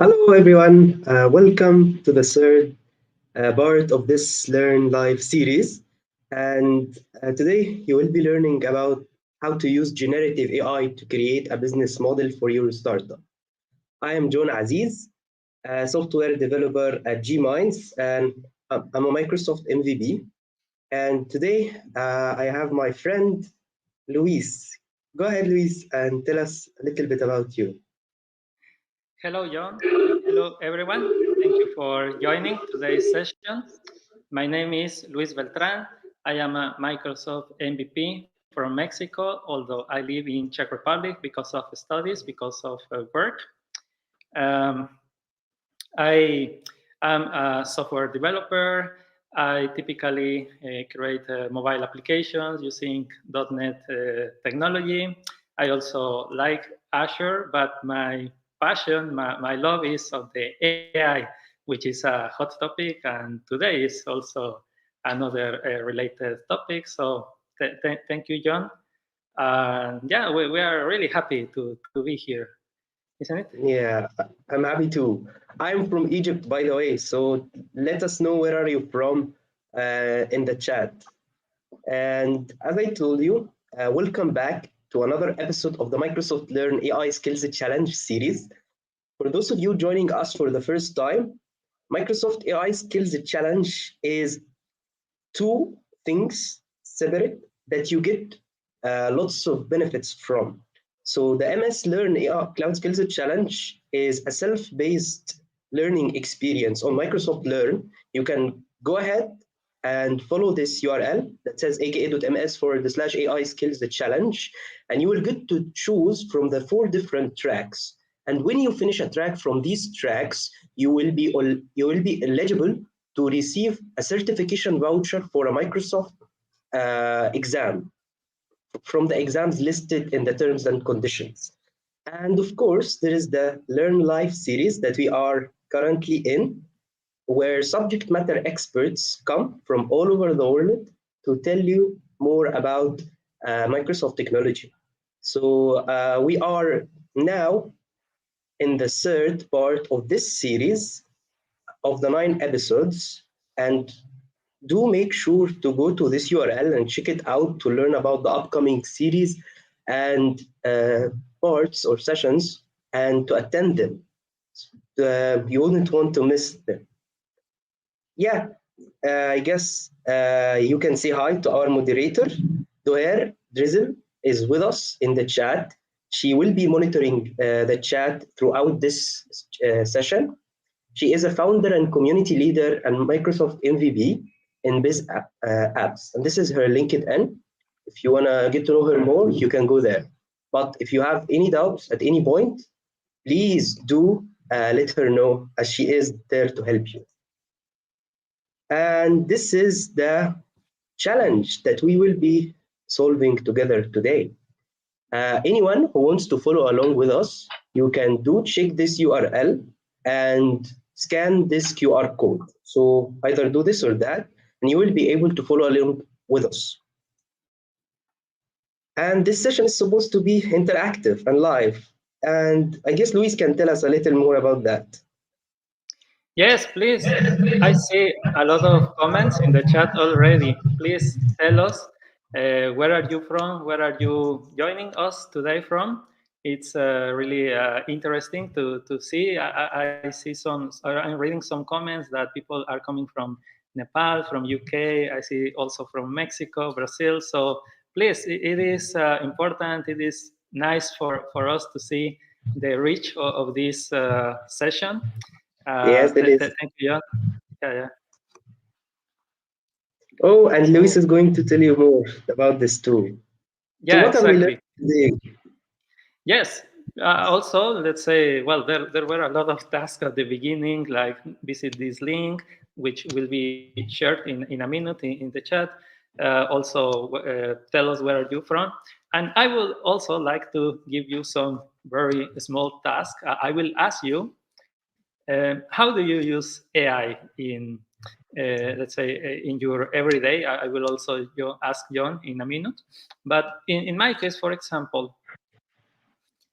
Hello, everyone. Welcome to the third part of this Learn Live series. And today you will be learning about how to use generative AI to create a business model for your startup. I am John Aziz, a software developer at Gminds, and I'm a Microsoft MVP. And today I have my friend Luis. Go ahead, Luis, and tell us a little bit about you. Hello, John. Hello, everyone. Thank you for joining today's session. My name is Luis Beltran. I am a Microsoft MVP from Mexico, although I live in Czech Republic because of studies, because of work. Um, I am a software developer. I typically create mobile applications using .NET technology. I also like Azure, but my passion, my love is of the AI, which is a hot topic, and today is also another related topic. So thank you, John. Yeah, we are really happy to be here, isn't it? Yeah, I'm happy to. I'm from Egypt, by the way, so let us know where are you from in the chat. And as I told you, welcome back to another episode of the Microsoft Learn AI Skills Challenge series. For those of you joining us for the first time, Microsoft AI Skills Challenge is two things separate that you get lots of benefits from. So the MS Learn AI Cloud Skills Challenge is a self-based learning experience on Microsoft Learn. You can go ahead and follow this URL that says aka.ms/AI skills challenge, and you will get to choose from the four different tracks. And when you finish a track from these tracks, you will be eligible to receive a certification voucher for a Microsoft exam from the exams listed in the terms and conditions. And of course, there is the Learn Life series that we are currently in, where subject matter experts come from all over the world to tell you more about Microsoft technology. So we are now in the third part of this series of the 9 episodes, and do make sure to go to this URL and check it out to learn about the upcoming series and parts or sessions and to attend them. You wouldn't want to miss them. Yeah, I guess you can say hi to our moderator. Doher Drizzle is with us in the chat. She will be monitoring the chat throughout this session. She is a founder and community leader and Microsoft MVP in Apps. And this is her LinkedIn. If you want to get to know her more, you can go there. But if you have any doubts at any point, please do let her know, as she is there to help you. And this is the challenge that we will be solving together today. Anyone who wants to follow along with us, you can do check this URL and scan this QR code. So either do this or that, and you will be able to follow along with us. And this session is supposed to be interactive and live. And I guess Luis can tell us a little more about that. Yes, please. I see a lot of comments in the chat already. Please tell us where are you from? Where are you joining us today from? It's really interesting to see. I see I'm reading some comments that people are coming from Nepal, from UK. I see also from Mexico, Brazil. So please, it is important. It is nice for us to see the reach of this session. Yes, it is. Thank you. Yeah, yeah. Oh, and Luis So is going to tell you more about this too. So yeah, what have we learned exactly. today? Yes. Also, let's say, well, there were a lot of tasks at the beginning, like visit this link, which will be shared in a minute in the chat. Also, tell us where are you from. And I would also like to give you some very small tasks. I will ask you, how do you use AI in, let's say, in your everyday? I will also ask John in a minute. But in my case, for example,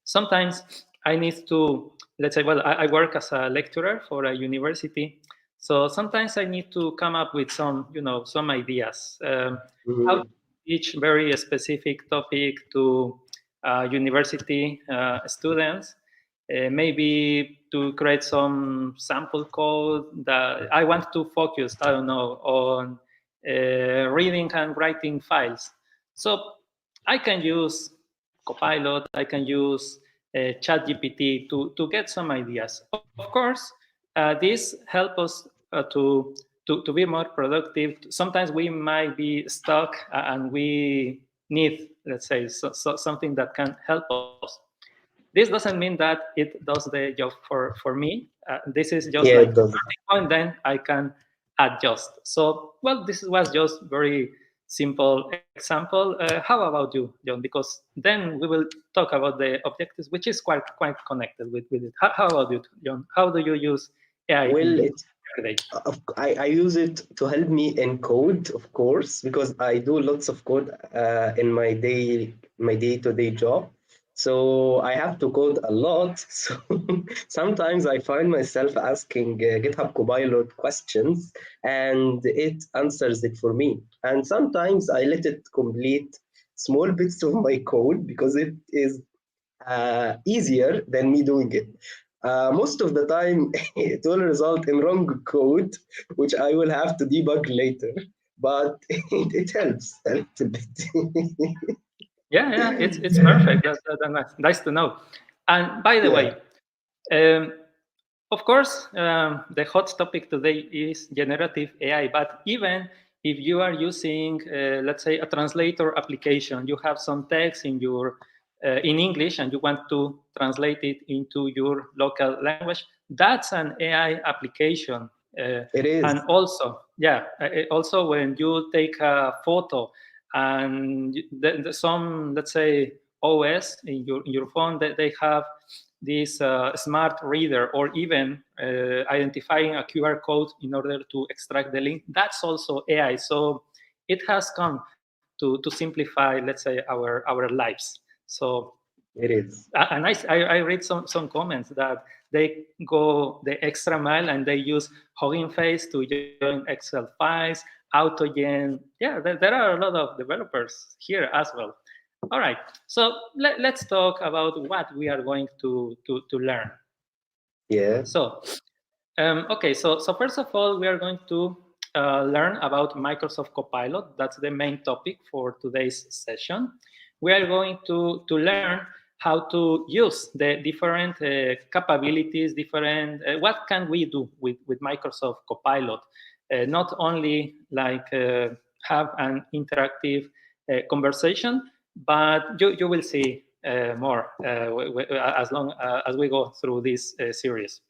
sometimes I need to, let's say, well, I work as a lecturer for a university. So sometimes I need to come up with some, some ideas, how to Mhm. teach very specific topic to university students. Maybe to create some sample code that I want to focus, I don't know, on reading and writing files. So I can use Copilot, I can use ChatGPT to get some ideas. Of course, this helps us to be more productive. Sometimes we might be stuck and we need, let's say, something that can help us. This doesn't mean that it does the job for me. This is just Yeah, like it does. starting point, then I can adjust. So, well, this was just very simple example. How about you, John? Because then we will talk about the objectives, which is quite connected with it. How about you, John? How do you use AI Well, in it's every day? I use it to help me encode, of course, because I do lots of code in my day-to-day job. So I have to code a lot. So sometimes I find myself asking GitHub Copilot questions, and it answers it for me. And sometimes I let it complete small bits of my code because it is easier than me doing it. Most of the time, it will result in wrong code, which I will have to debug later. But it helps a little bit. Yeah, it's perfect. That's nice to know. And by the Yeah, way, um, of course, the hot topic today is generative AI, but even if you are using, let's say, a translator application, you have some text in English and you want to translate it into your local language, that's an AI application. Uh, it and is. also, yeah, also when you take a photo and some, let's say, OS in your phone, they have this smart reader or even identifying a QR code in order to extract the link. That's also AI. So it has come to simplify, let's say, our lives. So It is. and I read some comments that they go the extra mile and they use Hugging Face to join Excel files, AutoGen. Yeah, there are a lot of developers here as well. All right, so let's talk about what we are going to learn. Yeah, So okay, so first of all, we are going to learn about Microsoft Copilot. That's the main topic for today's session. We are going to learn how to use the different capabilities, different, what can we do with Microsoft Copilot? Not only like have an interactive conversation, but you will see more as long as we go through this series.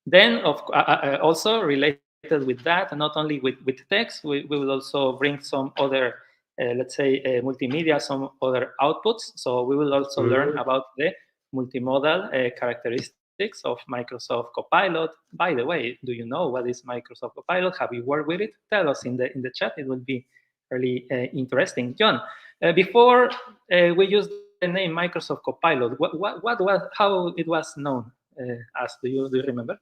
Then, also related with that, and not only with text, we will also bring some other, let's say, multimedia, some other outputs. So we will also learn mhm, about the multimodal characteristics of Microsoft Copilot. By the way, do you know what is Microsoft Copilot? Have you worked with it? Tell us in the chat. It will be really interesting. John, before we use the name Microsoft Copilot, what was how it was known as? Do you remember?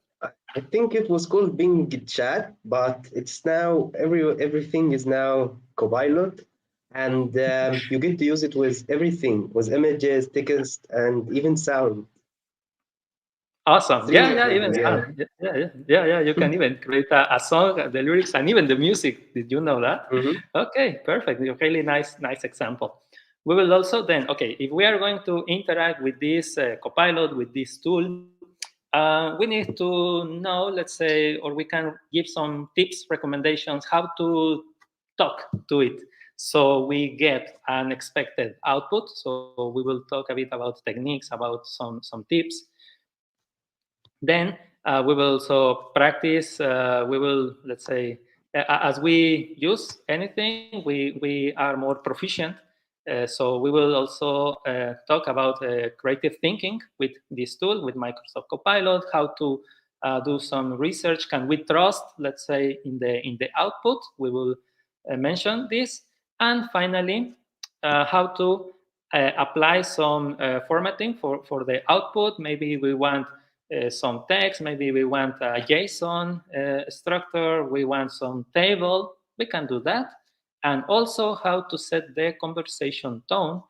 I think it was called Bing Chat, but it's now everything is now Copilot, and you get to use it with everything, with images, text, and even sound. Awesome. It's Yeah, really yeah, even amazing. Yeah. sound. Yeah. You can even create a song, the lyrics, and even the music. Did you know that? Mhm. Okay, perfect. Really nice example. We will also then, okay, if we are going to interact with this Copilot, with this tool, we need to know, let's say, or we can give some tips, recommendations, how to talk to it. So we get an expected output. So we will talk a bit about techniques, about some tips. Then we will also practice. We will, let's say, as we use anything, we are more proficient. So we will also talk about creative thinking with this tool, with Microsoft Copilot, how to do some research. Can we trust, let's say, in the output? We will mention this. And finally, how to apply some formatting for the output. Maybe we want some text, maybe we want a JSON structure, we want some table, we can do that. And also how to set the conversation tone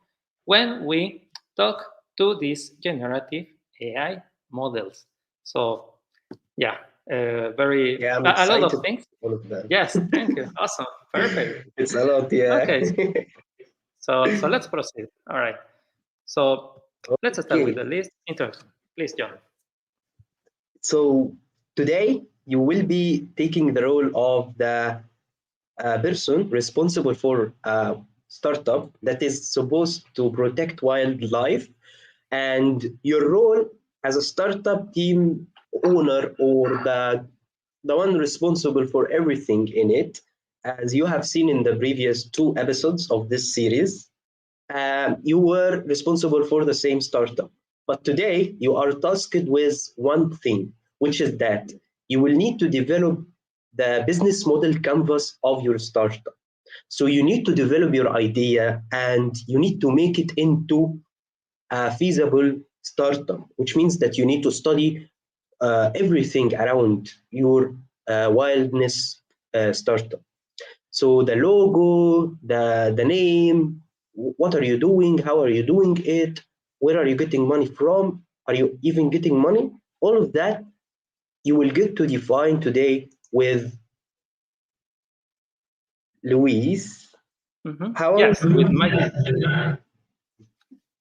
when we talk to these generative AI models. So yeah, Yeah, I'm a lot of excited things. for all of that. Yes, thank you. Awesome, perfect. It's a lot, yeah. Okay, so let's proceed. All right. So let's start with Okay, the list. Introduction, please, John. so today you will be taking the role of the person responsible for a startup that is supposed to protect wildlife, and your role as a startup team owner or the one responsible for everything in it, as you have seen in the previous two episodes of this series. You were responsible for the same startup. But today, you are tasked with one thing, which is that you will need to develop the business model canvas of your startup. So you need to develop your idea and you need to make it into a feasible startup, which means that you need to study everything around your wildness startup. So the logo, the name, what are you doing? How are you doing it? Where are you getting money from? Are you even getting money? All of that you will get to define today with Luis. How are Yes, with my you? team.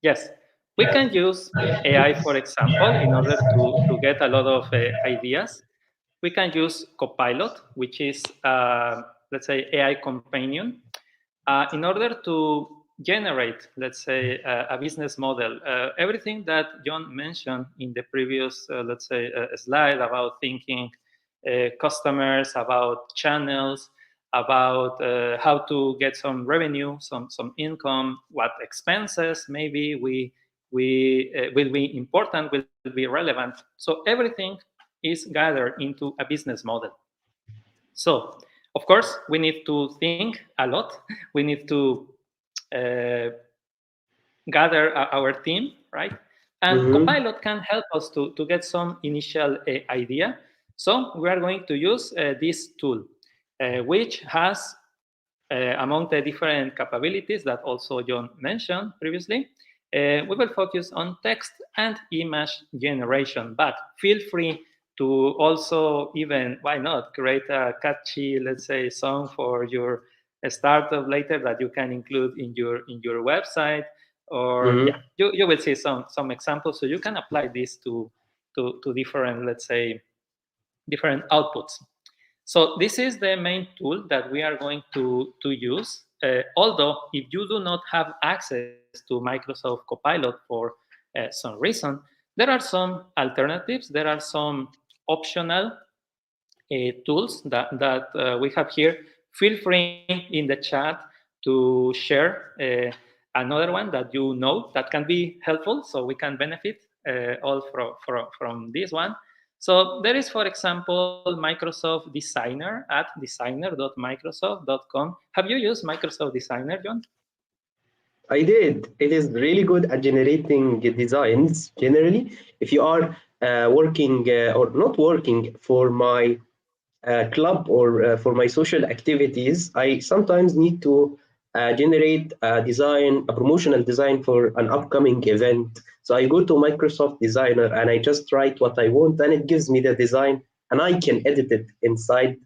Yes, we can use AI, for example, in order to get a lot of ideas. We can use Copilot, which is, let's say, AI companion, in order to generate, let's say, a business model. Everything that John mentioned in the previous, let's say, slide about thinking customers, about channels, about how to get some revenue, some income, what expenses maybe we will be important, will be relevant. So everything is gathered into a business model. So of course we need to think a lot. We need to uh, gather our team, right? And Mhm. Copilot can help us to get some initial idea. So we are going to use this tool, which has, among the different capabilities that also John mentioned previously, we will focus on text and image generation, but feel free to also even, why not, create a catchy, let's say, song for your startup later that you can include in your website, or yeah, Mhm. you will see some examples, so you can apply this to different, let's say, different outputs. So this is the main tool that we are going to use. Although if you do not have access to Microsoft Copilot for some reason, there are some alternatives. There are some optional tools that we have here. Feel free in the chat to share another one that you know that can be helpful, so we can benefit all from this one. So there is, for example, Microsoft Designer at designer.microsoft.com. Have you used Microsoft Designer, John? I did. It is really good at generating designs generally. If you are working or not working for my club or for my social activities, I sometimes need to generate a design, a promotional design for an upcoming event. So I go to Microsoft Designer and I just write what I want, and it gives me the design, and I can edit it inside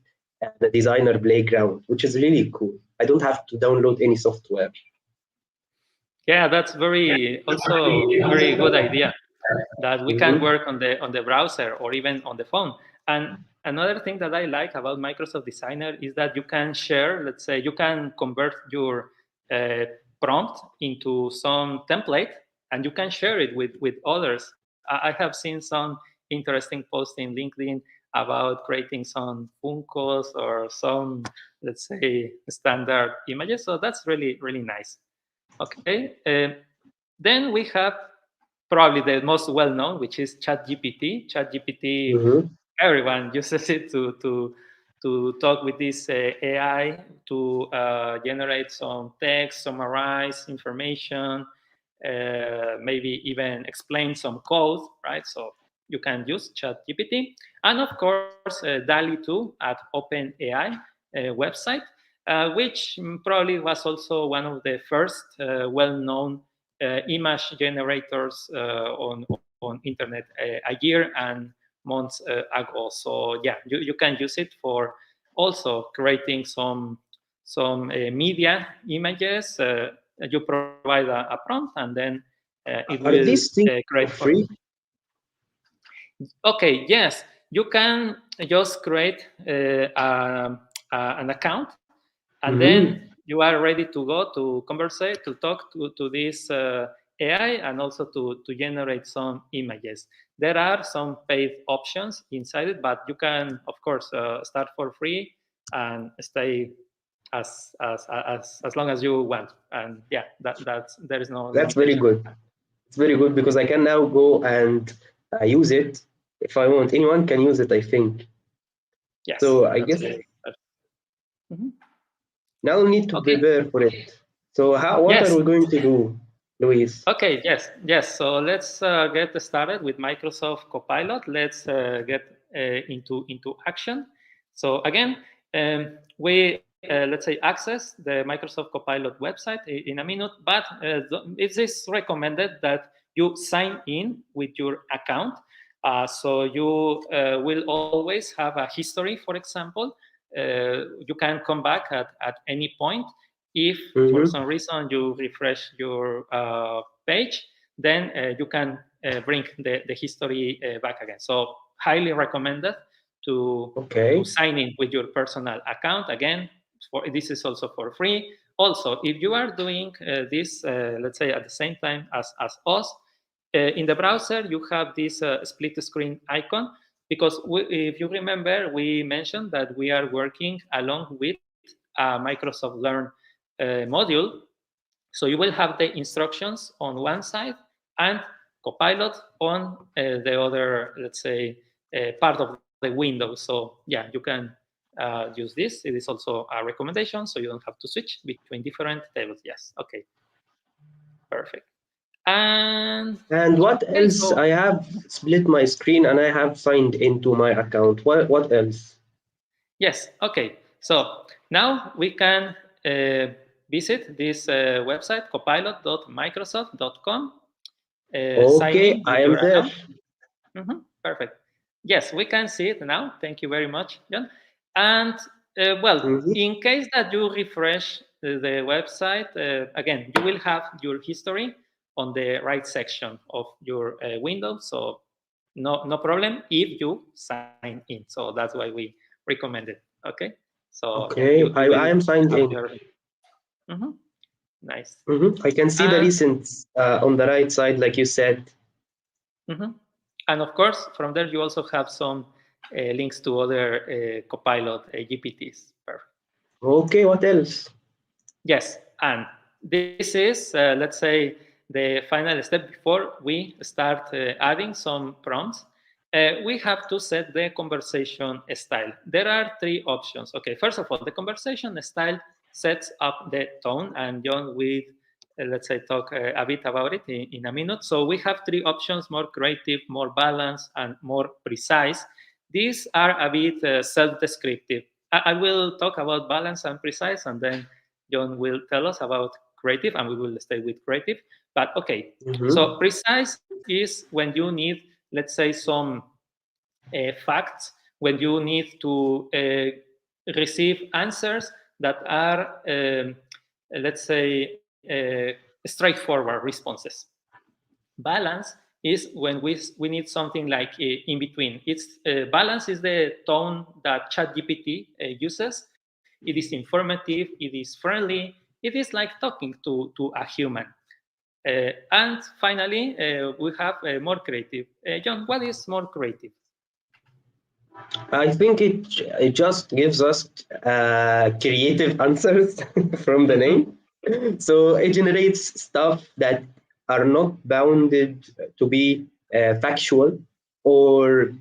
the designer playground, which is really cool. I don't have to download any software. Yeah, that's very also very good idea, that we can Mhm. work on the browser or even on the phone. And another thing that I like about Microsoft Designer is that you can share, let's say, you can convert your uh, prompt into some template, and you can share it with others. I have seen some interesting posts in LinkedIn about creating some Funkos or some, let's say, standard images. So that's really nice. Okay. Then we have probably the most well-known, which is ChatGPT. ChatGPT, Mhm. everyone uses it to talk with this AI to generate some text, summarize information, maybe even explain some code, right? So you can use ChatGPT. And of course, DALI 2 at OpenAI website, which probably was also one of the first well-known image generators on internet a year and months ago. So yeah, you can use it for also creating some media images. You provide a prompt, and then it Are will these things create for for you. free? Okay, yes, you can just create an account, and then Mm-hmm. you are ready to go to conversate, to talk to this AI, and also to generate some images. There are some paid options inside it, but you can, of course, start for free and stay as long as you want. And yeah, that's there is no That's very limitation. good. It's very good because I can now go and use it if I want. Anyone can use it, I think. Yes, So I that's guess great. Mhm. now we need to Okay. prepare for it. So what are Yes. we going to do, Luis? Okay, yes. So let's get started with Microsoft Copilot. Let's get into action. So again, we let's say access the Microsoft Copilot website in a minute, but it is recommended that you sign in with your account. So you will always have a history, for example. You can come back at any point. If for Mm-hmm. some reason you refresh your page, then you can bring the history back again. So highly recommended to Okay. sign in with your personal account. Again, this is also for free. Also, if you are doing this, let's say at the same time as us, in the browser you have this split screen icon, because if you remember, we mentioned that we are working along with Microsoft Learn module. So you will have the instructions on one side and Copilot on the other, let's say, part of the window. So yeah, you can use this. It is also a recommendation, so you don't have to switch between different tables. Yes, okay, perfect. And And what okay, else? so I have split my screen and I have signed into my account. What else? yes, okay. So now we can visit this website, copilot.microsoft.com, sign Okay, in with I am your there. account. Perfect. Yes, we can see it now. Thank you very much, John. And well, Mm-hmm. in case that you refresh the website, again, you will have your history on the right section of your window. So no problem if you sign in. So that's why we recommend it. Okay. So yeah, you, Okay, you I will am signed have in. your Mhm. Nice. Mm-hmm. I can see the And recent on the right side, like you said. mhm. And of course, from there you also have some links to other Copilot GPTs. Perfect. Okay, what else? Yes, and this is, let's say, the final step before we start adding some prompts. We have to set the conversation style. There are three options. Okay, first of all, the conversation style sets up the tone, and John will, let's say, talk a bit about it in a minute. So we have three options: more creative, more balanced, and more precise. These are a bit self-descriptive. I will talk about balance and precise, and then John will tell us about creative, and we will stay with creative. But okay, so Mm-hmm. precise is when you need, let's say, some facts, when you need to receive answers that are, let's say, straightforward responses. Balance is when we need something like in between. It's balance is the tone that ChatGPT uses. It is informative, it is friendly, it is like talking to a human. And finally, we have more creative. John, what is more creative? I think it just gives us creative answers from the Mhm. name. So it generates stuff that are not bounded to be factual, or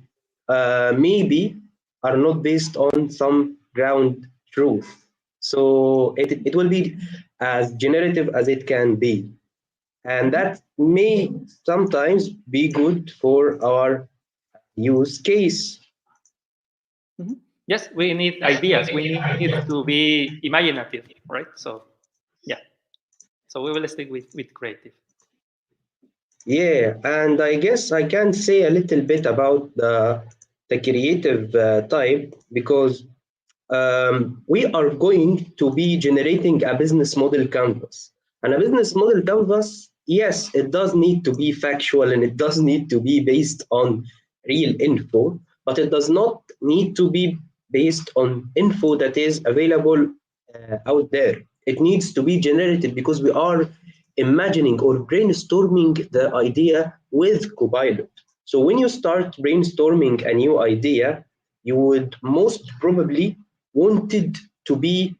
maybe are not based on some ground truth. So it will be as generative as it can be. and that may sometimes be good for our use case. Yes, we need ideas. We need to be imaginative, right? So, yeah. So we will stick with creative. Yeah, and I guess I can say a little bit about the creative type because we are going to be generating a business model canvas. And a business model canvas, yes, it does need to be factual and it does need to be based on real info, but it does not need to be based on info that is available out there. It needs to be generated because we are imagining or brainstorming the idea with Copilot. So when you start brainstorming a new idea, you would most probably wanted to be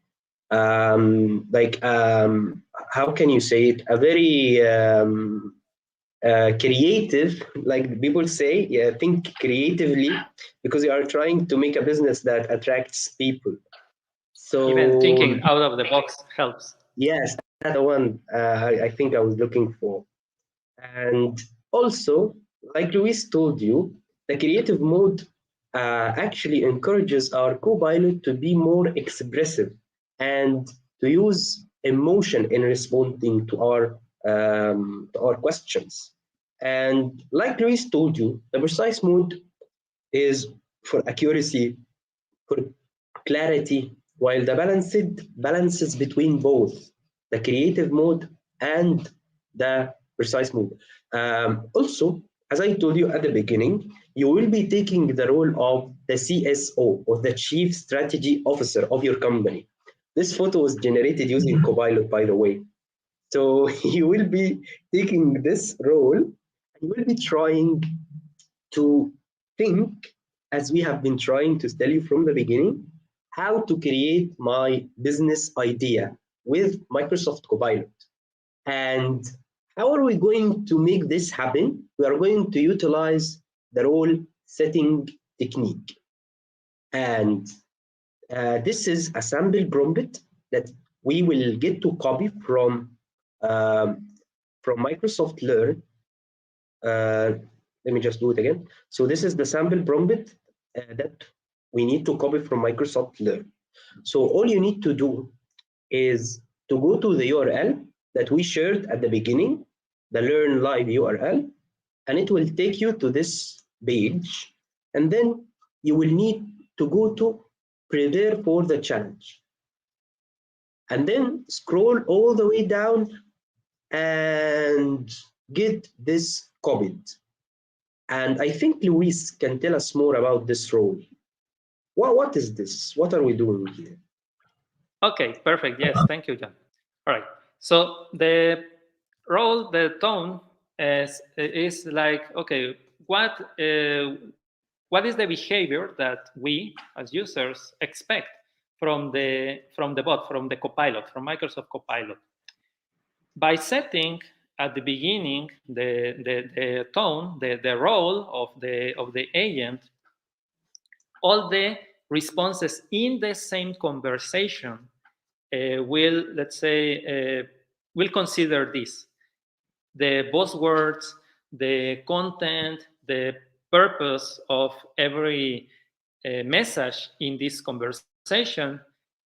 like how can you say it, a very creative, like people say, yeah, think creatively because you are trying to make a business that attracts people. Even So thinking out of the box helps. yes, that's the one I think I was looking for. And also, like Luis told you, the creative mode actually encourages our co-pilot to be more expressive and to use emotion in responding to our questions. And like Luis told you, the precise mode is for accuracy, for clarity, while the balanced balances between both the creative mode and the precise mode. Also, as I told you at the beginning, you will be taking the role of the CSO or the Chief Strategy Officer of your company. This photo was generated using Copilot, by the way. So you will be taking this role and you will be trying to think, as we have been trying to tell you from the beginning, how to create my business idea with Microsoft Copilot. And how are we going to make this happen? We are going to utilize the role setting technique. And this is a sample prompt that we will get to copy um, from Microsoft Learn. Uh, Let me just do it again. So this is the sample prompt that we need to copy from Microsoft Learn. So all you need to do is to go to the URL that we shared at the beginning, the Learn Live URL, and it will take you to this page. And then you will need to go to Prepare for the Challenge. And then scroll all the way down and get this copied. And I think Luis can tell us more about this role. What is this? What are we doing here? Okay, perfect. Yes, thank you, John. All right. So the role, the tone is like, okay, what is the behavior that we as users expect from the bot, from the Copilot, from Microsoft Copilot? By setting at the beginning the tone, the role of the agent, all the responses in the same conversation will, let's say, will consider this: the buzzwords, the content, the purpose of every message in this conversation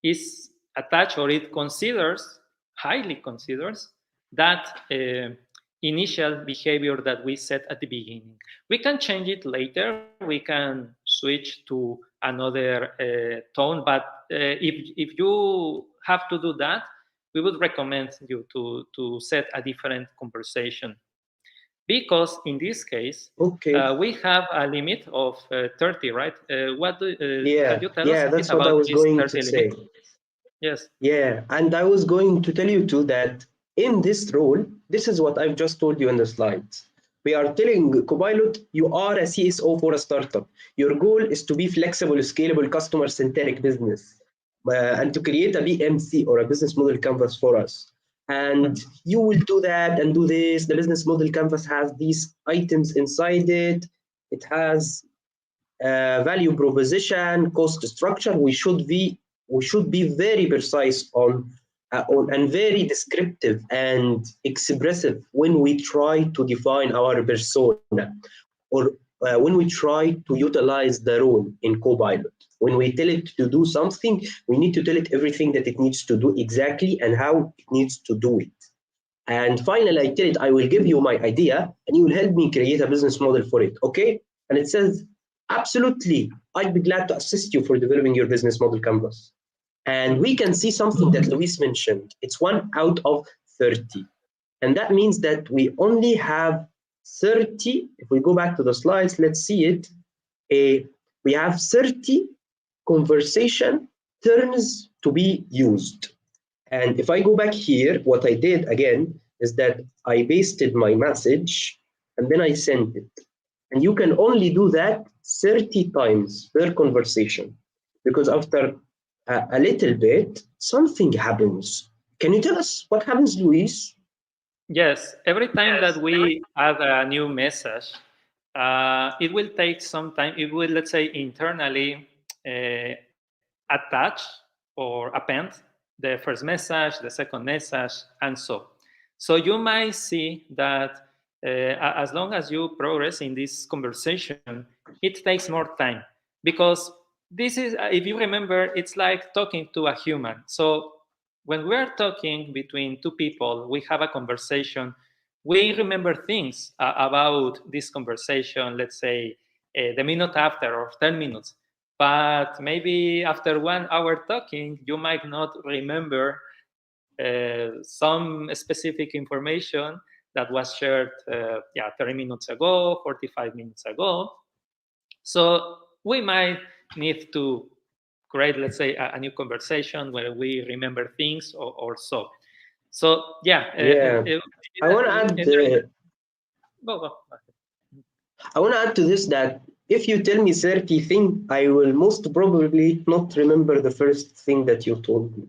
is attached, or it considers, highly considers, that initial behavior that we set at the beginning. We can change it later. We can switch to another tone, but if you have to do that, we would recommend you to set a different conversation, because in this case Okay. we have a limit of 30, right? Can Yeah, you tell us yeah, a bit that's what I about was this going to 30 limit? say. Yes. Yeah, and I was going to tell you too that in this role, this is what I've just told you in the slides. We are telling Copilot, you are a CSO for a startup. Your goal is to be flexible, scalable, customer-centric business, and to create a BMC or a business model canvas for us. And you will do that and do this. The business model canvas has these items inside it. It has value proposition, cost structure. We should be very precise and very descriptive and expressive when we try to define our persona or when we try to utilize the role in Copilot. When we tell it to do something, we need to tell it everything that it needs to do exactly and how it needs to do it. And finally, I tell it, I will give you my idea and you will help me create a business model for it. Okay? And it says, absolutely, I'd be glad to assist you for developing your business model canvas. And we can see something that Luis mentioned. It's 1 out of 30. And that means that we only have 30. If we go back to the slides, let's see it. We have 30 conversation turns to be used. And if I go back here, what I did again is that I pasted my message and then I sent it. And you can only do that 30 times per conversation because after a little bit, something happens. Can you tell us what happens, Luis? Yes, every time that we add a new message, it will take some time. It will, let's say, internally attach or append the first message, the second message, and so. So you might see that as long as you progress in this conversation, it takes more time because this is, if you remember, it's like talking to a human. So when we are talking between two people, we have a conversation, we remember things about this conversation, let's say the minute after or 10 minutes. But maybe after 1 hour talking, you might not remember some specific information that was shared 30 minutes ago, 45 minutes ago. So we might need to create, let's say, a new conversation where we remember things or so. So yeah, Yeah, I want to add. go, go. I want to add to this that if you tell me 30 things, I will most probably not remember the first thing that you told me.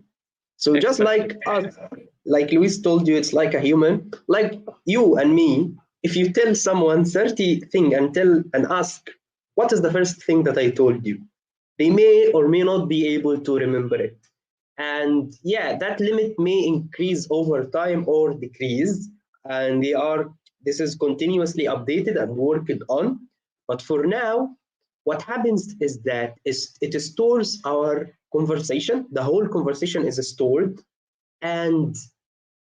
So just Exactly. like us, like Luis told you, it's like a human, like you and me. If you tell someone 30 thing and tell and ask, what is the first thing that I told you? They may or may not be able to remember it. And yeah, that limit may increase over time or decrease. And this is continuously updated and worked on. But for now, what happens is that it stores our conversation. The whole conversation is stored. And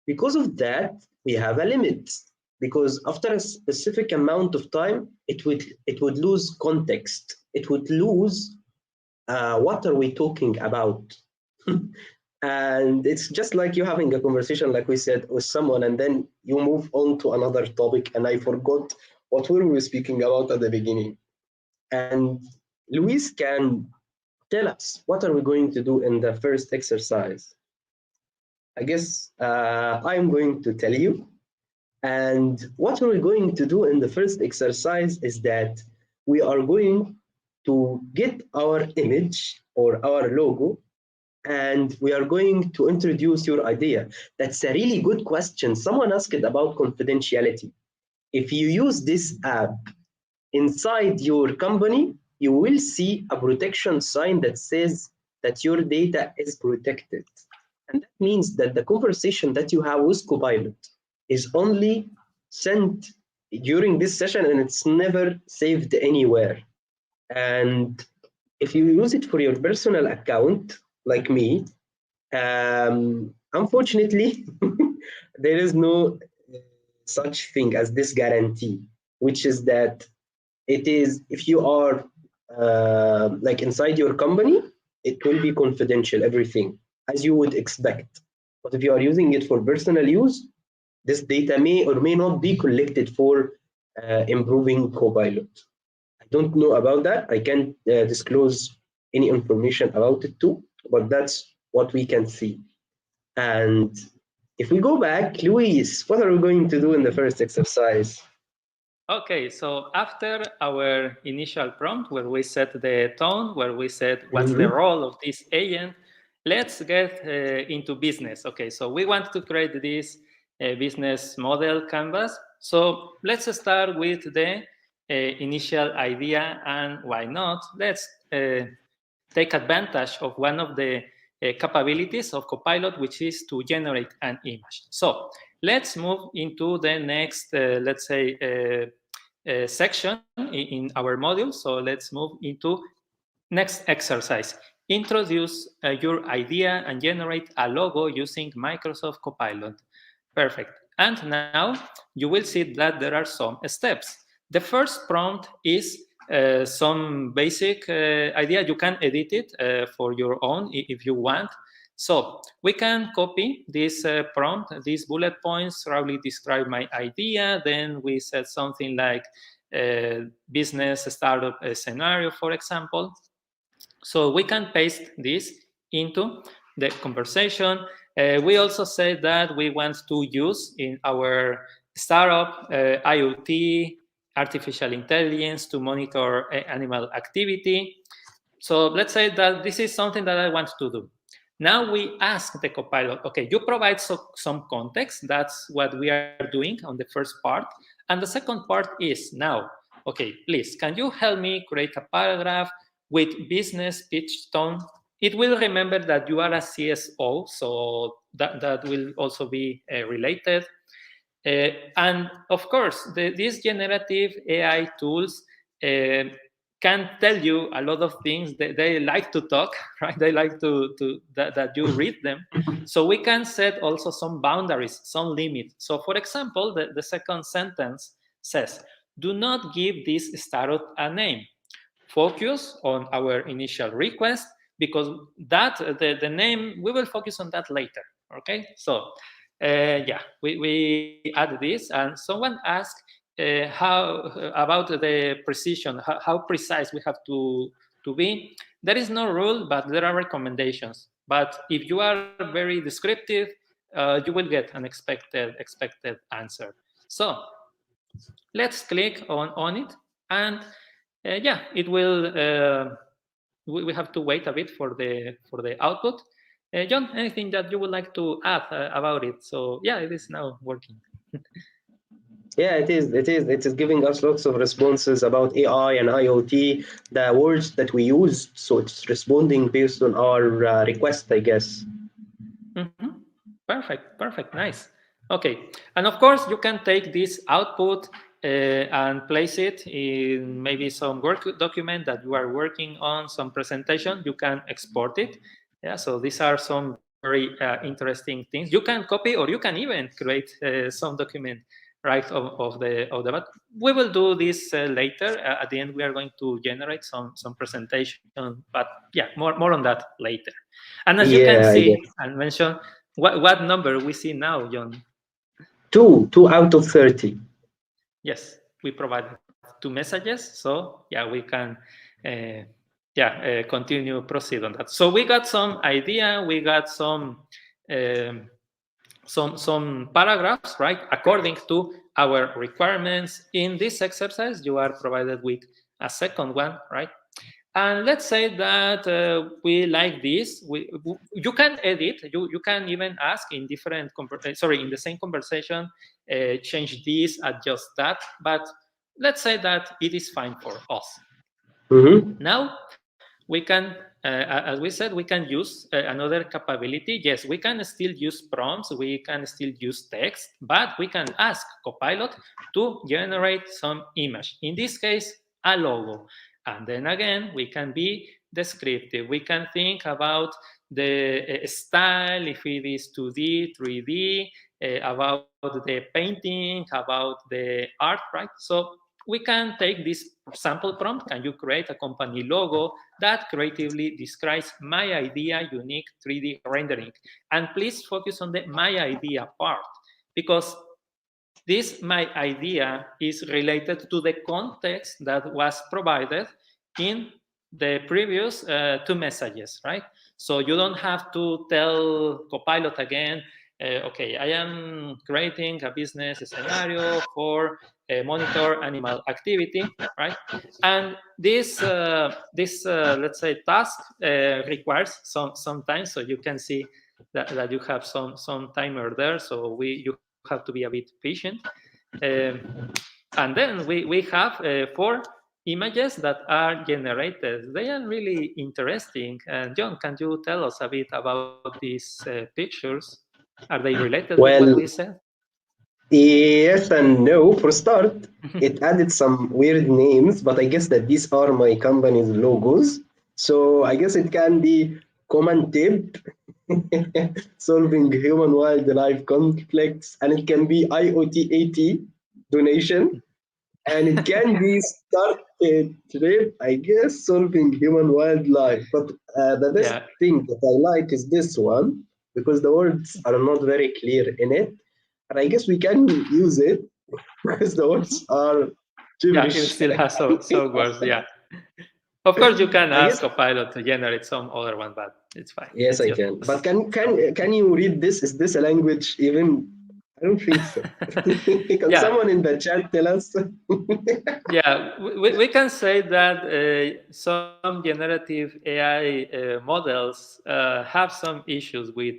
because of that, we have a limit. Because after a specific amount of time, it would lose context. It would lose what are we talking about? And it's just like you having a conversation, like we said, with someone, and then you move on to another topic, and I forgot what were we speaking about at the beginning. And Luis can tell us what are we going to do in the first exercise. I guess I'm going to tell you. And what we're going to do in the first exercise is that we are going to get our image or our logo and we are going to introduce your idea. That's a really good question. Someone asked about confidentiality. If you use this app inside your company, you will see a protection sign that says that your data is protected. And that means that the conversation that you have with Copilot is only sent during this session and it's never saved anywhere. And if you use it for your personal account, like me, unfortunately, there is no such thing as this guarantee, which is that it is if you are like inside your company, it will be confidential, everything as you would expect. But if you are using it for personal use, this data may or may not be collected for improving Copilot. I don't know about that. I can't disclose any information about it too, but that's what we can see. And if we go back, Luis, what are we going to do in the first exercise? Okay, so after our initial prompt, where we set the tone, where we said what's the Mm-hmm. role of this agent, let's get into business. Okay, so we want to create this business model canvas. So let's start with the initial idea, and why not? Let's take advantage of one of the capabilities of Copilot, which is to generate an image. So let's move into the next, let's say, section in our module. So let's move into next exercise. Introduce your idea and generate a logo using Microsoft Copilot. Perfect. And now you will see that there are some steps. The first prompt is some basic idea. You can edit it for your own if you want. So we can copy this prompt, these bullet points probably describe my idea. Then we said something like business startup scenario, for example. So we can paste this into the conversation. We also said that we want to use in our startup IoT, artificial intelligence to monitor animal activity. So let's say that this is something that I want to do. Now we ask the Copilot, okay, you provide some context. That's what we are doing on the first part. And the second part is now, okay, please, can you help me create a paragraph with business pitch tone? It will remember that you are a CSO, so that will also be related. And of course, these generative AI tools can tell you a lot of things. They like to talk, right? They like that you read them. So we can set also some boundaries, some limits. So for example, the second sentence says, do not give this startup a name. Focus on our initial request because that the name, we will focus on that later. Okay, so yeah, we add this, and someone asked how about the precision, how precise we have to be. There is no rule, but there are recommendations. But if you are very descriptive, you will get an expected answer. So let's click on it, and yeah, it will. We have to wait a bit for the output. John, anything that you would like to add about it? So yeah, it is now working. Yeah, it is. It is. It is giving us lots of responses about AI and IoT, the words that we use. So it's responding based on our request, I guess. Mm-hmm. Perfect, nice. Okay, and of course you can take this output and place it in maybe some work document that you are working on, some presentation. You can export it. Yeah, so these are some very interesting things. You can copy, or you can even create some document, right, but we will do this later. At the end, we are going to generate some presentation. But yeah, more on that later. And as you can Yeah, I see guess. and mention, what number we see now, John? Two out of 30. Yes, we provided two messages, so yeah, we can continue proceed on that. So we got some idea, we got um, some paragraphs, right, according to our requirements. In this exercise, you are provided with a second one, right? And let's say that we like this. You can edit. You can even ask in different in the same conversation, change this, adjust that. But let's say that it is fine for us. Mm-hmm. Now we can, as we said, we can use another capability. Yes, we can still use prompts. We can still use text, but we can ask Copilot to generate some image. In this case, a logo. And then again, we can be descriptive. We can think about the style, if it is 2D, 3D, about the painting, about the art, right? So we can take this sample prompt. Can you create a company logo that creatively describes my idea unique 3D rendering? And please focus on the my idea part, because this my idea is related to the context that was provided in the previous two messages, right? So you don't have to tell Copilot again, okay, I am creating a business scenario for monitor animal activity, right? And this let's say task requires some time, so you can see that you have some timer there. So you have to be a bit patient. Um, and then we have for images that are generated, they are really interesting. And John, can you tell us a bit about these pictures? Are they related with what we Well, said? yes and no. For start, it added some weird names, but I guess that these are my company's logos. So I guess it can be common tip, solving human wildlife conflicts, and it can be IoT donation, and it can be started trip, I guess, solving human wildlife. But the best Yeah, thing that I like is this one because the words are not very clear in it, and I guess we can use it because the words are yeah, it gibberish. still has so words. Yeah, of course you can I ask guess Copilot to generate some other one, but it's fine. yes, It's I just can. But can you read this? Is this a language even? I don't think so. Can yeah, someone in the chat tell us? yeah. We can say that some generative AI models have some issues with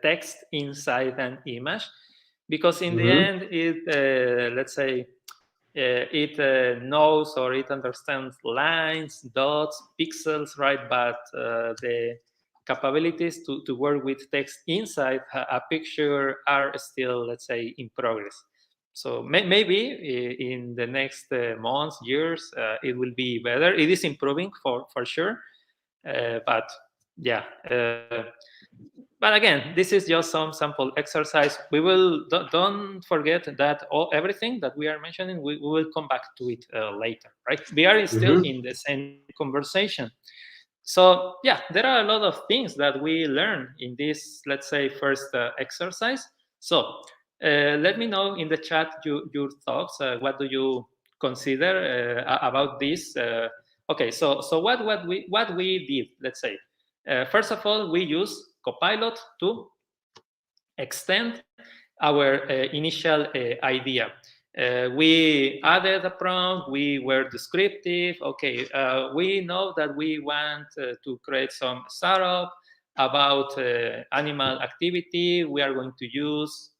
text inside an image, because in the Mhm. end, it let's say it knows or it understands lines, dots, pixels, right? But the capabilities to work with text inside a picture are still, let's say, in progress. So maybe in the next months, years, it will be better. It is improving for sure, but yeah. But again, this is just some sample exercise. We will don't forget that everything that we are mentioning, we will come back to it later, right? We are still Mhm. in the same conversation. So yeah, there are a lot of things that we learn in this, let's say, first exercise. So let me know in the chat your thoughts. What do you consider about this? Okay, so what we did, let's say, first of all, we use Copilot to extend our initial idea. We added a prompt, we were descriptive. Okay, we know that we want to create some startup about animal activity. We are going to use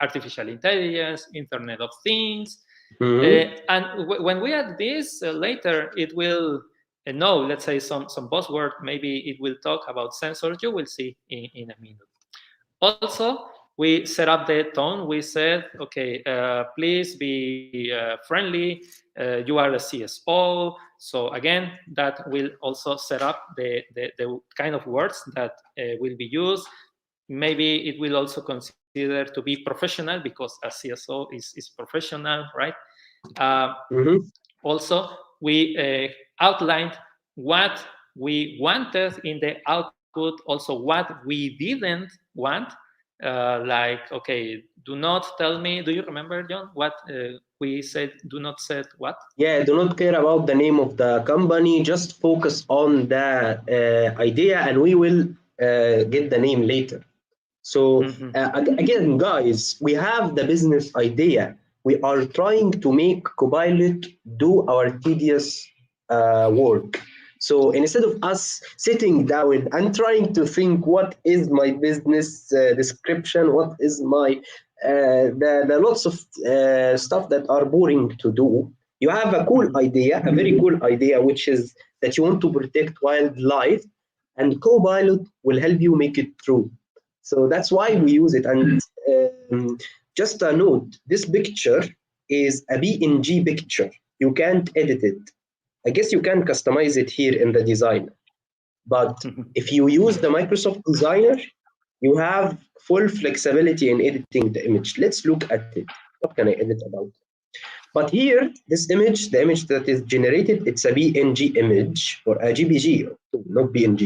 artificial intelligence, Internet of Things. Mhm. And when we add this later, it will know, let's say, some buzzword. Maybe it will talk about sensors. You will see in a minute. Also, we set up the tone. We said, okay, please be friendly. You are a CSO. So again, that will also set up the kind of words that will be used. Maybe it will also consider to be professional, because a CSO is professional, right? Uh, Mhm. Also, we outlined what we wanted in the output, also what we didn't want. Like, okay, do not tell me. Do you remember, John, what we said? Do not say what? Yeah, do not care about the name of the company. Just focus on the idea, and we will get the name later. So Mhm. again, guys, we have the business idea. We are trying to make Copilot do our tedious work. So instead of us sitting down and trying to think what is my business description, what is my the lots of stuff that are boring to do, you have a cool Mhm. idea, a very cool idea, which is that you want to protect wildlife, and Copilot will help you make it true. So that's why we use it. And just a note, this picture is a PNG picture. You can't edit it. I guess you can customize it here in the design. But Mhm. if you use the Microsoft Designer, you have full flexibility in editing the image. Let's look at it. What can I edit about? But here, this image, the image that is generated, it's a PNG image or a GPG, not PNG.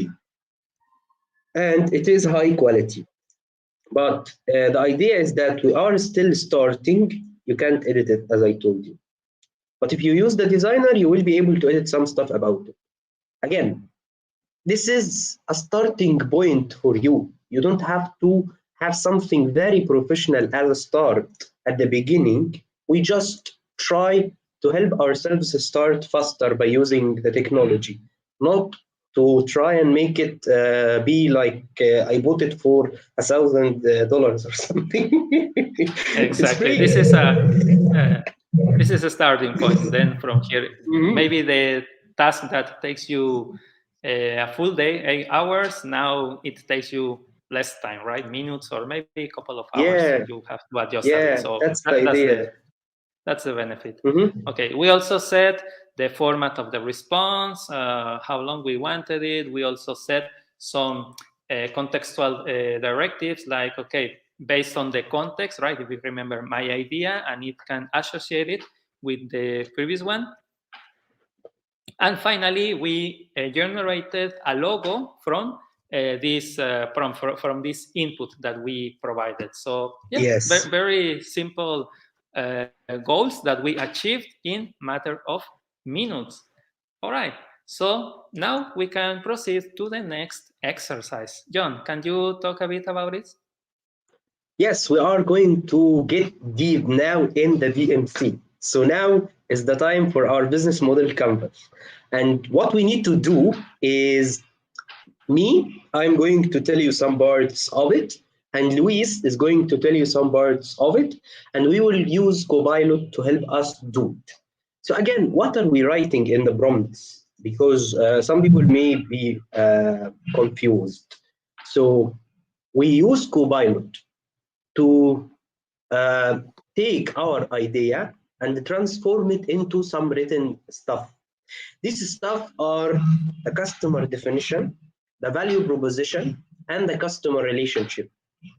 And it is high quality. But the idea is that we are still starting. You can't edit it, as I told you. But if you use the designer, you will be able to edit some stuff about it. Again, this is a starting point for you. You don't have to have something very professional as a start at the beginning. We just try to help ourselves start faster by using the technology, not to try and make it be like I bought it for $1,000 or something. It's Exactly. free. This is a This is a starting point. Then from here, Mhm. maybe the task that takes you a full day, 8 hours, now it takes you less time, right? Minutes or maybe a couple of hours Yeah, you have to adjust a bit. yeah, So that's the idea. that's the benefit. Mhm. Okay, we also set the format of the response, how long we wanted it. We also set some contextual directives like, okay, based on the context, right? If you remember my idea and it can associate it with the previous one. And finally, we generated a logo from this input that we provided. So yeah, Yes. very simple goals that we achieved in matter of minutes. All right. So now we can proceed to the next exercise. John, can you talk a bit about it? Yes, we are going to get deep now in the VMC. So now is the time for our business model canvas. And what we need to do is I'm going to tell you some parts of it, and Luis is going to tell you some parts of it, and we will use Copilot to help us do it. So again, what are we writing in the prompts? Because some people may be confused. So we use Copilot to uh, take our idea and transform it into some written stuff. These stuff are the customer definition, the value proposition, and the customer relationship.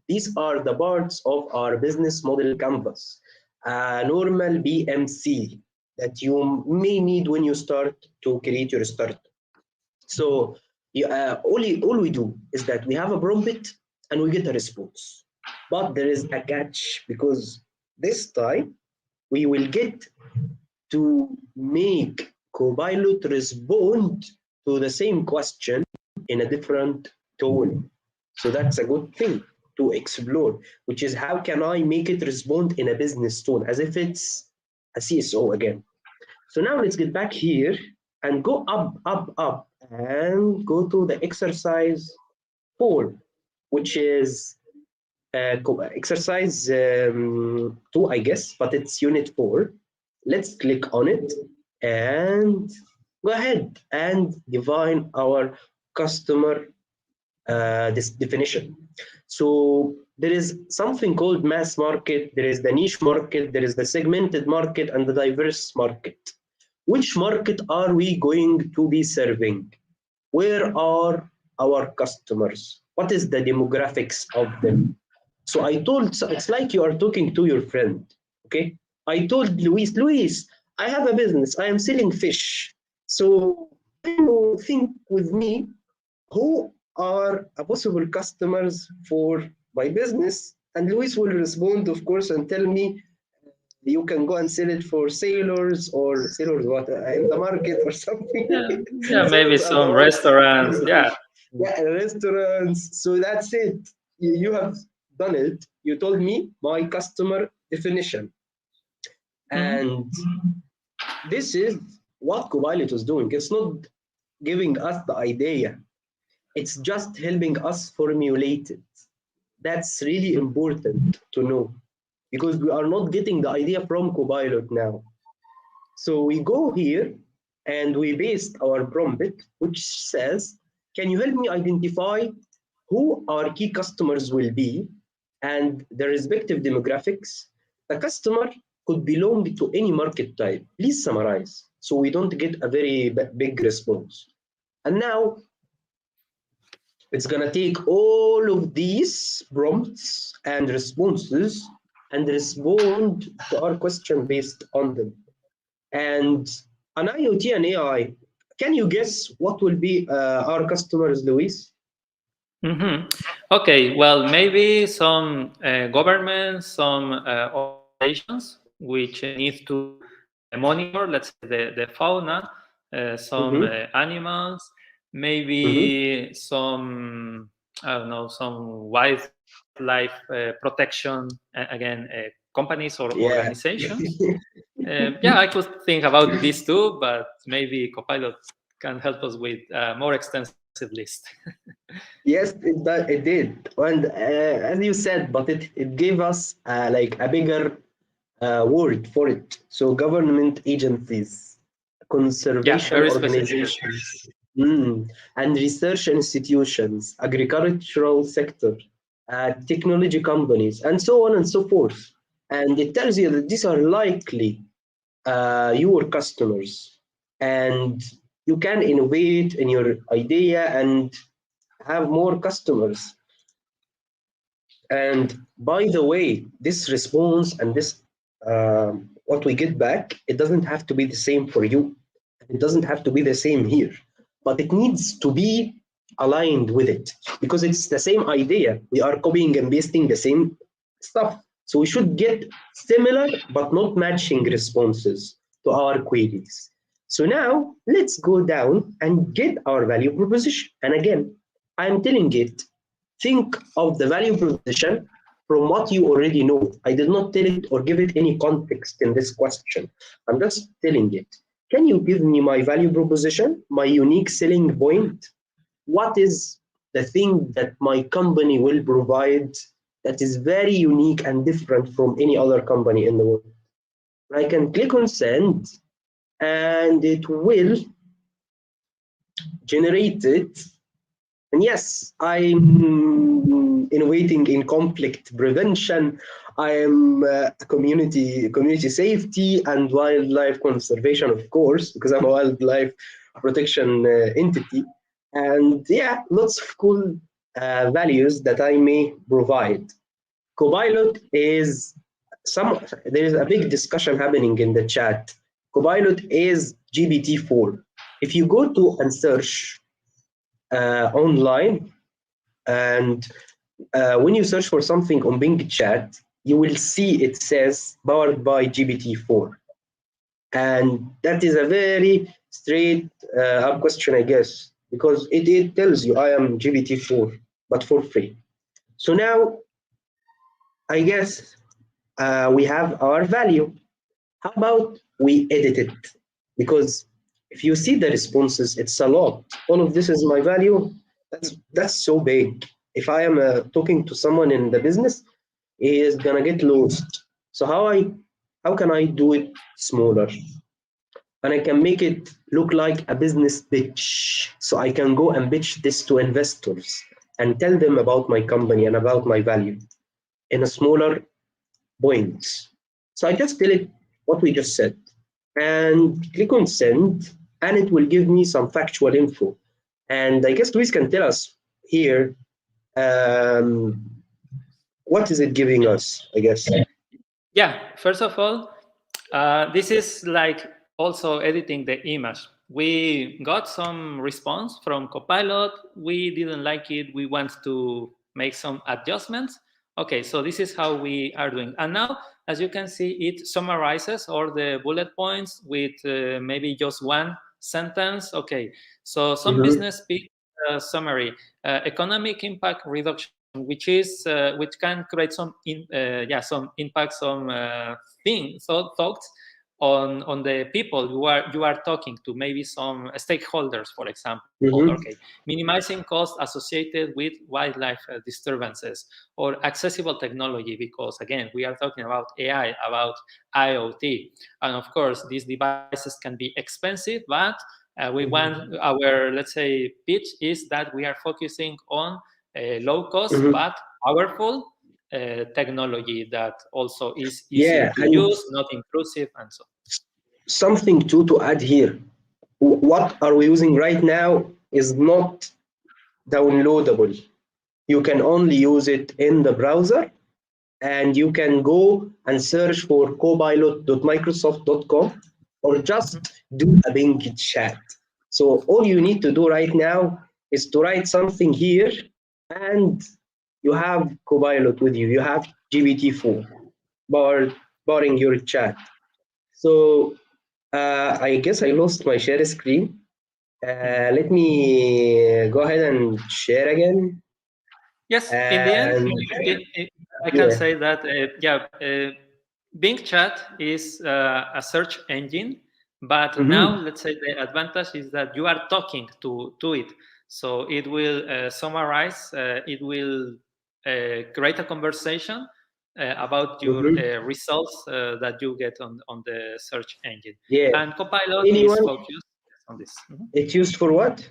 These are the parts of our business model canvas, a normal BMC that you may need when you start to create your startup. So all we do is that we have a prompt and we get a response. But there is a catch because this time we will get to make Copilot respond to the same question in a different tone. So that's a good thing to explore, which is how can I make it respond in a business tone as if it's a CSO again. So now let's get back here and go up, up, up, and go to the exercise 4, which is exercise 2, I guess, but it's unit 4. Let's click on it and go ahead and define our customer this definition. So there is something called mass market, there is the niche market, there is the segmented market, and the diverse market. Which market are we going to be serving? Where are our customers? What is the demographics of them? So I told, so it's like you are talking to your friend, okay? I told Luis, I have a business, I am selling fish. So can you think with me who are possible customers for my business? And Luis will respond, of course, and tell me you can go and sell it for sailors or sailors what in the market or something. Yeah, yeah, maybe Sailors are the some ones. restaurants. Yeah. Yeah, restaurants. So that's it. You have done it. You told me my customer definition. Mhm. And this is what Copilot is doing. It's not giving us the idea, it's just helping us formulate it. That's really important to know because we are not getting the idea from Copilot now. So we go here and we paste our prompt, which says, can you help me identify who our key customers will be and the respective demographics? The customer could belong to any market type. Please summarize so we don't get a very big response. And now it's going to take all of these prompts and responses and respond to our question based on them. And an IoT and AI, can you guess what will be our customers, Luis? Mm-hmm. Okay, well, maybe some governments, some organizations which need to monitor, let's say, the fauna, some Mm-hmm. animals, Mm-hmm. maybe some, I don't know, some wildlife protection, again, companies or Yeah. organizations. Yeah, I could think about these two, but maybe Copilot can help us with a more extensive list. Yes, it did. And as you said, but it gave us like a bigger word for it. So government agencies, Yeah, conservation very specific. organizations, and research institutions, agricultural sector, technology companies, and so on and so forth. And it tells you that these are likely your customers, and you can innovate in your idea and have more customers. And by the way, this response and this what we get back, it doesn't have to be the same for you. It doesn't have to be the same here, but it needs to be aligned with it because it's the same idea. We are copying and pasting the same stuff. So we should get similar but not matching responses to our queries. So now let's go down and get our value proposition. And again, I'm telling it, think of the value proposition from what you already know. I did not tell it or give it any context in this question. I'm just telling it. Can you give me my value proposition, my unique selling point? What is the thing that my company will provide that is very unique and different from any other company in the world? I can click on send and it will generate it. And yes, I'm innovating in conflict prevention. I am community safety and wildlife conservation, of course, because I'm a wildlife protection entity. And yeah, lots of cool values that I may provide. Copilot is some. There is a big discussion happening in the chat. Copilot is GPT-4. If you go to and search online, and when you search for something on Bing Chat, you will see it says powered by GPT-4. And that is a very straight up question, I guess, because it tells you I am GPT-4, but for free. So now, I guess we have our value. How about we edit it? Because if you see the responses, it's a lot. All of this is my value. That's so big. If I am talking to someone in the business, he is gonna get lost. So how can I do it smaller? And I can make it look like a business pitch. So I can go and pitch this to investors and tell them about my company and about my value in a smaller points. So I just tell it what we just said and click on send, and it will give me some factual info. And I guess Luis can tell us here um, what is it giving us, I guess. Yeah, first of all, this is like also editing the image. We got some response from Copilot. We didn't like it. We want to make some adjustments. Okay, so this is how we are doing. And now, as you can see, it summarizes all the bullet points with maybe just one sentence. Okay, so some Mm-hmm. business speak summary, economic impact reduction, which can create some some impact, some thoughts on the people you are talking to, maybe some stakeholders, for example. Okay, Mm-hmm. minimizing costs associated with wildlife disturbances, or accessible technology, because again we are talking about AI, about IoT, and of course these devices can be expensive, but we want our, let's say, pitch is that we are focusing on low cost Mm-hmm. but powerful technology that also is easier Yeah, to and use, not intrusive, and so. something too to add here. What are we using right now is not downloadable. You can only use it in the browser, and you can go and search for copilot.microsoft.com or just do a Bing chat. So all you need to do right now is to write something here, and you have Copilot with you. You have GPT-4 bar, barring your chat. So I guess I lost my share screen. Mhm. Let me go ahead and share again. Yes, in the end, And I can yeah. say that Bing Chat is a search engine, but now Mm-hmm. let's say the advantage is that you are talking to it, so it will summarize, it will create a conversation about your results that you get on the search engine. Yeah. And Copilot is Anyone? focused on this. It's used for what?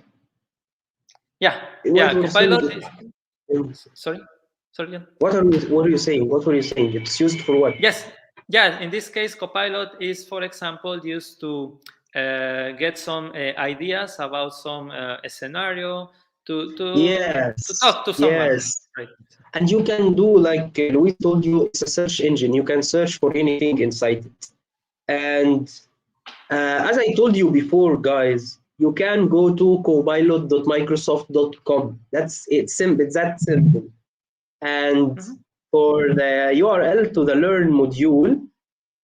Yeah, What yeah. we're saying Copilot is, is sorry, Jan? what are you saying? What were you saying? It's used for what? Yes, yeah. In this case, Copilot is, for example, used to get some ideas about some scenario to Yes, talk to someone. yes. Right. And you can do like Luis told you, it's a search engine. You can search for anything inside it. And as I told you before, guys, you can go to copilot.microsoft.com. That's it. Simple. It's that simple. And Mm-hmm. for the URL to the Learn module,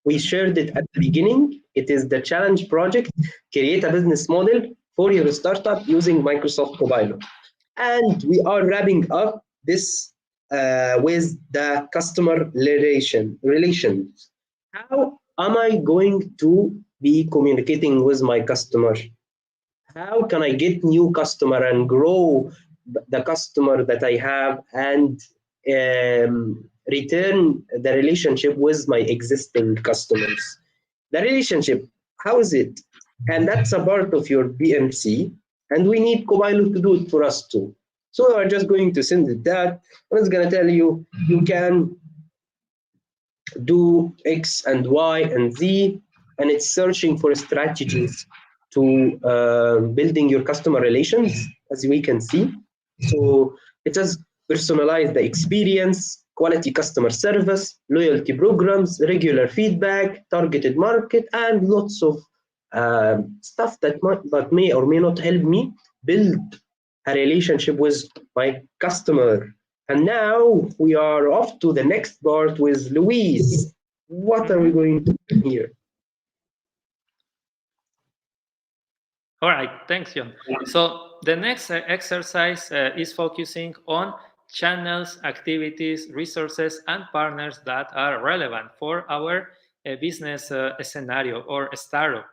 we shared it at the beginning. It is the challenge project. Create a business model for your startup using Microsoft Copilot. And we are wrapping up this with the customer relations. How am I going to be communicating with my customer? How can I get new customer and grow the customer that I have and return the relationship with my existing customers? The relationship, how is it? And that's a part of your BMC, and we need Copilot to do it for us too. So we are just going to send it that, and it's going to tell you you can do X and Y and Z, and it's searching for strategies to building your customer relations, as we can see. So it has personalized the experience, quality customer service, loyalty programs, regular feedback, targeted market, and lots of stuff that may or may not help me build a relationship with my customer. And now we are off to the next part with Luis. What are we Mm-hmm. going to do here? All right, thanks, John. So the next exercise is focusing on channels, activities, resources, and partners that are relevant for our business scenario or startup.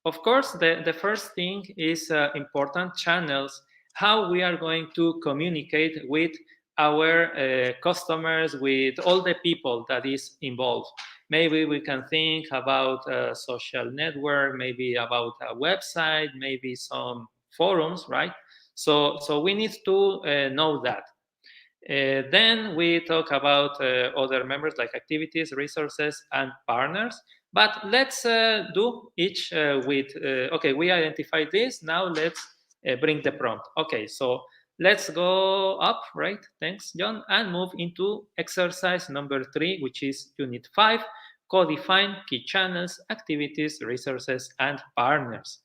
Of course, the first thing is important channels, how we are going to communicate with our customers, with all the people that is involved. Maybe we can think about a social network, maybe about a website, maybe some forums, right? So we need to know that. Then we talk about other members like activities, resources, and partners. But let's do each with, okay, we identified this. Now let's bring the prompt. Okay, so let's go up, right? Thanks, John, and move into exercise number 3, which is unit 5, co-define key channels, activities, resources, and partners.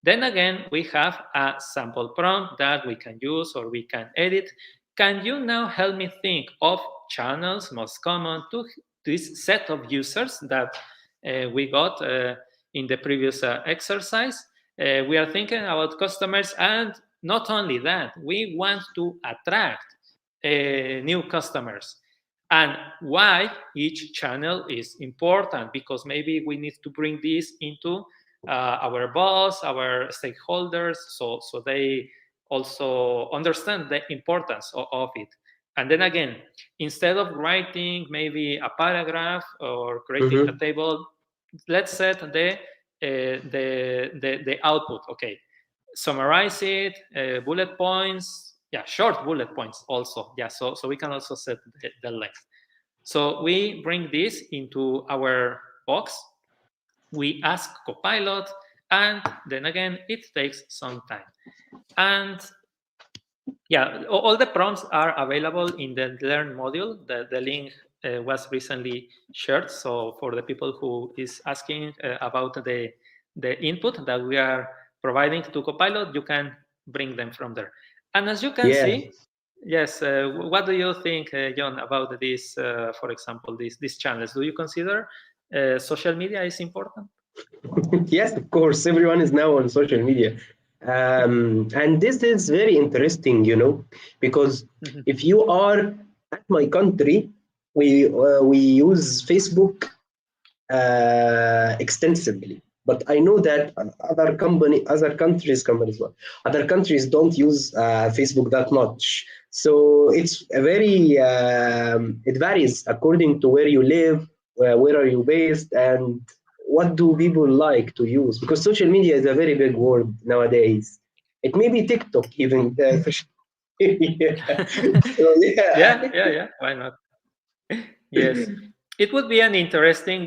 Then again, we have a sample prompt that we can use or we can edit. Can you now help me think of channels most common to this set of users that we got in the previous exercise? We are thinking about customers, and not only that, we want to attract new customers. And why each channel is important, because maybe we need to bring this into our boss, our stakeholders, so they also understand the importance of it. And then again, instead of writing maybe a paragraph or creating a table, let's set the output. Okay, summarize it, bullet points, yeah, short bullet points also. Yeah, so we can also set the length. So we bring this into our box. We ask Copilot, and then again, it takes some time. And yeah, all the prompts are available in the Learn module. The link was recently shared. So for the people who is asking about the input that we are providing to Copilot, you can bring them from there. And as you can Yeah. see, yes, what do you think, John, about this, for example, these channels? Do you consider social media is important? Yes, of course. Everyone is now on social media. And this is very interesting, because Mhm. if you are at my country, we use Facebook extensively. But I know that other companies, well, other countries don't use Facebook that much. So it's a very it varies according to where you live, where are you based, and what do people like to use. Because social media is a very big word nowadays. It may be TikTok even. Yeah. So yeah. Yeah. Why not? Yes, it would be an interesting,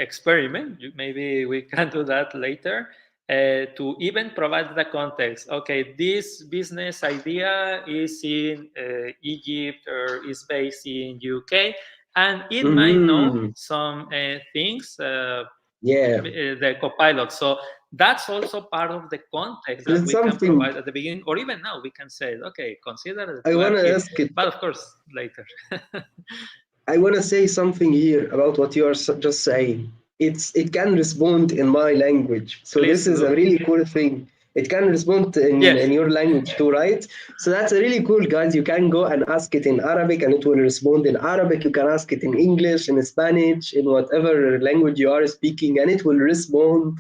experiment. Maybe we can do that later to even provide the context. Okay, this business idea is in Egypt or is based in UK, and it might know Mhm. some things. Yeah. The copilot. So that's also part of the context So that it's we can something provide at the beginning, or even now we can say, okay, consider that I you are want to here, ask it. but of course later. I want to say something here about what you are just saying. It can respond in my language, so Please this is a do. really cool thing. It can respond Yes. in your language too, right? So that's a really cool, guys. You can go and ask it in Arabic, and it will respond in Arabic. You can ask it in English, in Spanish, in whatever language you are speaking, and it will respond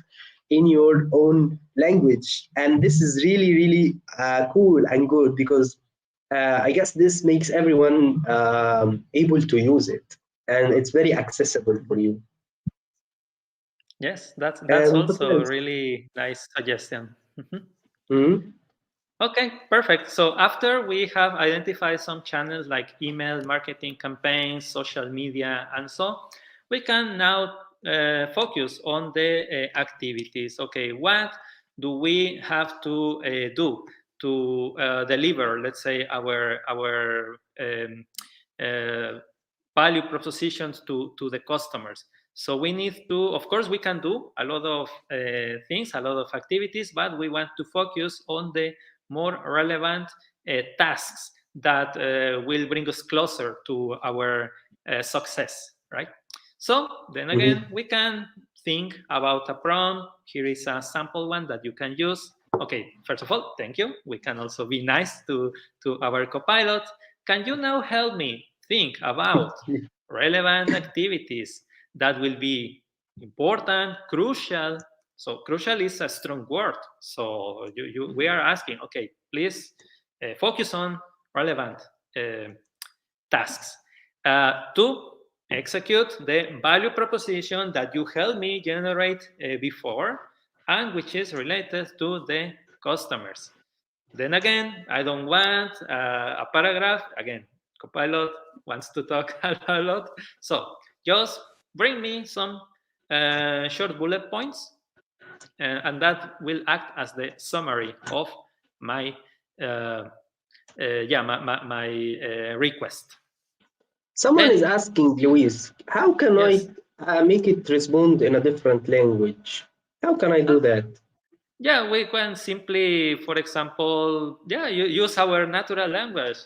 in your own language. And this is really, really cool and good because I guess this makes everyone able to use it, and it's very accessible for you. Yes, that's And what also a else? really nice suggestion. Mhm. Mhm. Okay, perfect. So after we have identified some channels like email, marketing campaigns, social media, and so, we can now focus on the activities. Okay, what do we have to do to deliver, let's say, our uh, value propositions to the customers? So we need to, of course, we can do a lot of things, a lot of activities, but we want to focus on the more relevant tasks that will bring us closer to our success, right? So then again, Mhm. we can think about a prompt. Here is a sample one that you can use. Okay, first of all, thank you. We can also be nice to our copilot. Can you now help me think about relevant activities that will be important, crucial? So crucial is a strong word. So we are asking, okay, please focus on relevant uh, tasks. To execute the value proposition that you helped me generate before and which is related to the customers. Then again, I don't want a paragraph. Again, Copilot wants to talk a lot. So just bring me some short bullet points, and that will act as the summary of my my request. Someone is Then asking Luis, how can I yes, make it respond in a different language? How can I do uh, that? yeah, we can simply, for example, use our natural language,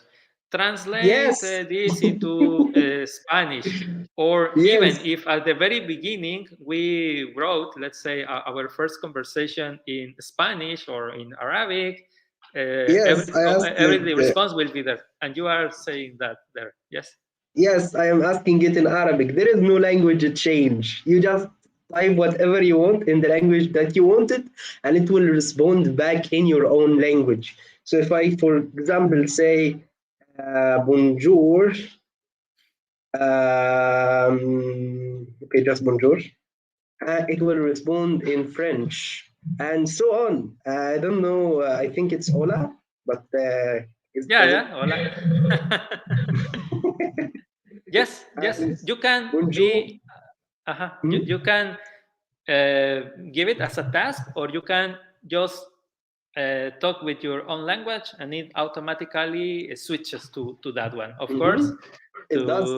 translate Yes, this into Spanish, or even yes, if at the very beginning we wrote, let's say, our first conversation in Spanish or in Arabic, yes. I asked every it. the response will be there, and you are saying that there. Yes. Yes, I am asking it in Arabic. There is no language change. You just type whatever you want in the language that you want it, and it will respond back in your own language. So if I, for example, say bonjour, okay, just bonjour, it will respond in French, and so on. I don't know. I think it's hola, but Yeah, does it? yeah. Hola. Yes, yes. It's You can bonjour. be. You Hmm? can give it as a task, or you can just talk with your own language, and it automatically switches to that one. Of course, Hmm. It does.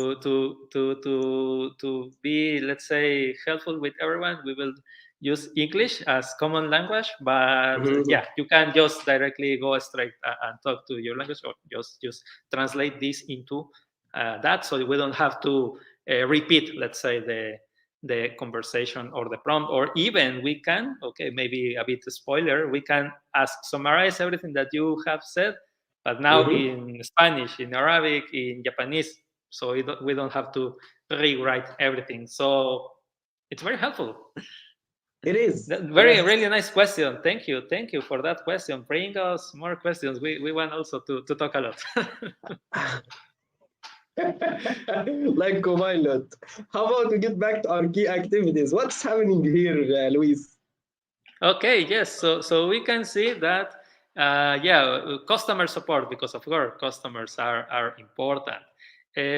to be, let's say, helpful with everyone, we will use English as common language. But Mhm. yeah, you can just directly go straight and talk to your language, or just translate this into that, so we don't have to repeat, let's say, the conversation or the prompt. Or even we can, okay, maybe a bit spoiler, we can ask summarize everything that you have said, but now Mhm. in Spanish, in Arabic, in Japanese, so we don't have to rewrite everything. So it's very helpful. It is. Very, Yes. really nice question. Thank you for that question. Bring us more questions. We want also to talk a lot. Like Copilot. How about we get back to our key activities? What's happening here, Luis? Okay, yes. So we can see that yeah, customer support, because of course customers are important.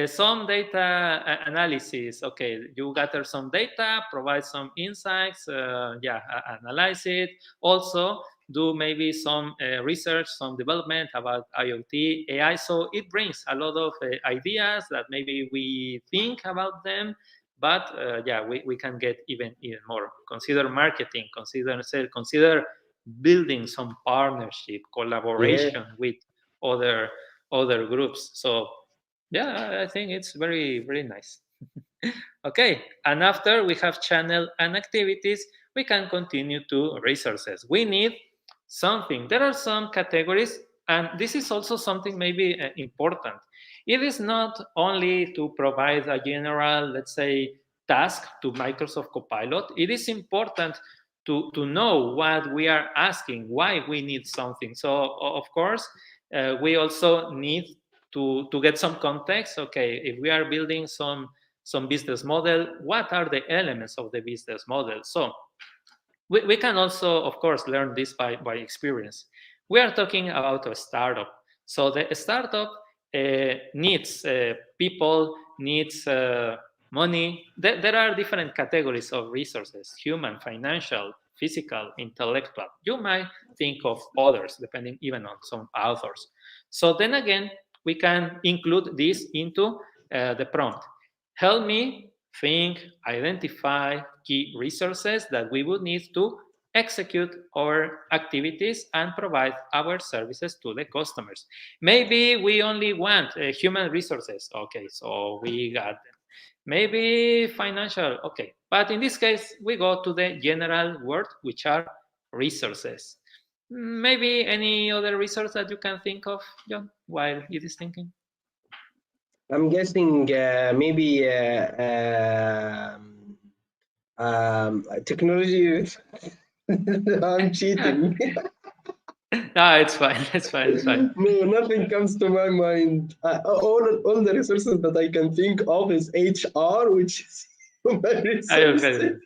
Some data analysis. Okay, you gather some data, provide some insights. Yeah, analyze it. Also do maybe some research, some development about IoT, AI. So it brings a lot of ideas that maybe we think about them, but yeah, we can get even more. Consider marketing, consider sales, consider building some partnership, Yeah. collaboration with other other groups. So yeah, I think it's very nice. Okay, and after we have channel and activities, we can continue to resources. We need something. There are some categories, and this is also something maybe important. It is not only to provide a general, let's say, task to Microsoft Copilot. It is important to know what we are asking, why we need something. So, of course, we also need to get some context. Okay, if we are building some business model, what are the elements of the business model? So we can also, of course, learn this by experience. We are talking about a startup. So the startup needs people, needs money. There are different categories of resources: human, financial, physical, intellectual. You might think of others, depending even on some authors. So then again, we can include this into the prompt. Help me think, identify key resources that we would need to execute our activities and provide our services to the customers. Maybe we only want human resources. Okay, so we got them. Maybe financial. Okay, but in this case, we go to the general word, which are resources. Maybe any other resource that you can think of, John, while it is thinking? I'm guessing maybe technology. I'm cheating. No, it's fine. It's fine. It's fine. No, nothing comes to my mind. All the resources that I can think of is HR, which is human I agree. resources.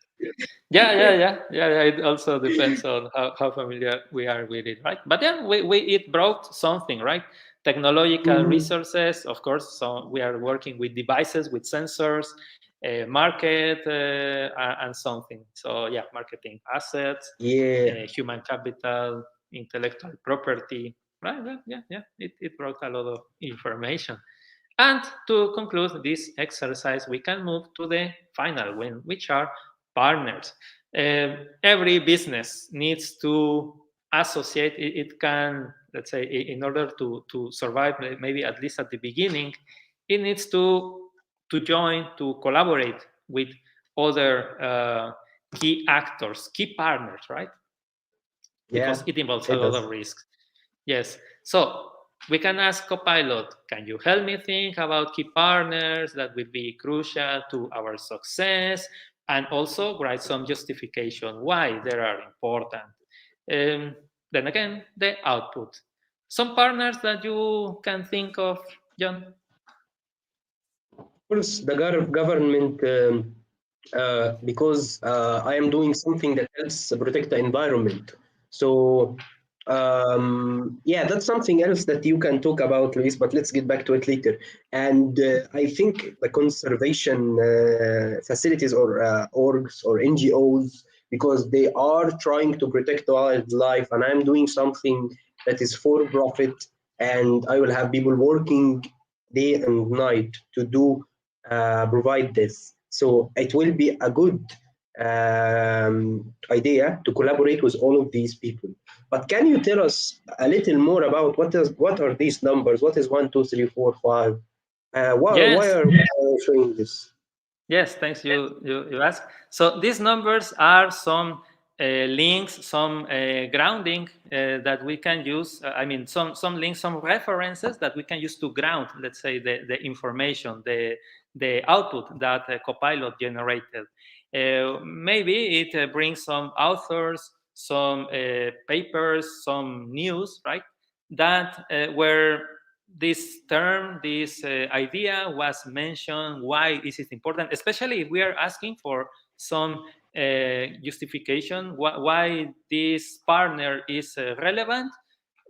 Yeah. It also depends on how familiar we are with it, right? But yeah, we it brought something, right? Technological Mhm. resources, of course. So we are working with devices, with sensors, market, and something. So yeah, marketing assets, Yeah, human capital, intellectual property, right? Yeah. It brought a lot of information. And to conclude this exercise, we can move to the final one, which are partners. Every business needs to associate. It can, let's say, in order to survive, maybe at least at the beginning, it needs to join, to collaborate with other key actors, key partners, right? Because yeah, it involves a it lot does. of risks. Yes. So we can ask Copilot, can you help me think about key partners that will be crucial to our success? And also write some justification why they are important. Um, then again, the output. Some partners that you can think of, John? Of course, the government, because I am doing something that helps protect the environment. So, yeah, that's something else that you can talk about, Luis, but let's get back to it later. And I think the conservation facilities or orgs or NGOs, because they are trying to protect wildlife, and I'm doing something that is for profit, and I will have people working day and night to do provide this. So it will be a good idea to collaborate with all of these people. But can you tell us a little more about what are these numbers? What is 1, 2, 3, 4, 5? Why Yes. are we showing this? Yes, thanks. You ask. So these numbers are some links, some grounding that we can use. I mean, some links, some references that we can use to ground, let's say, the information, the output that Copilot generated. maybe it brings some authors, some papers, some news, right? That where this term, this idea was mentioned. Why is it important? Especially if we are asking for some justification why this partner is relevant.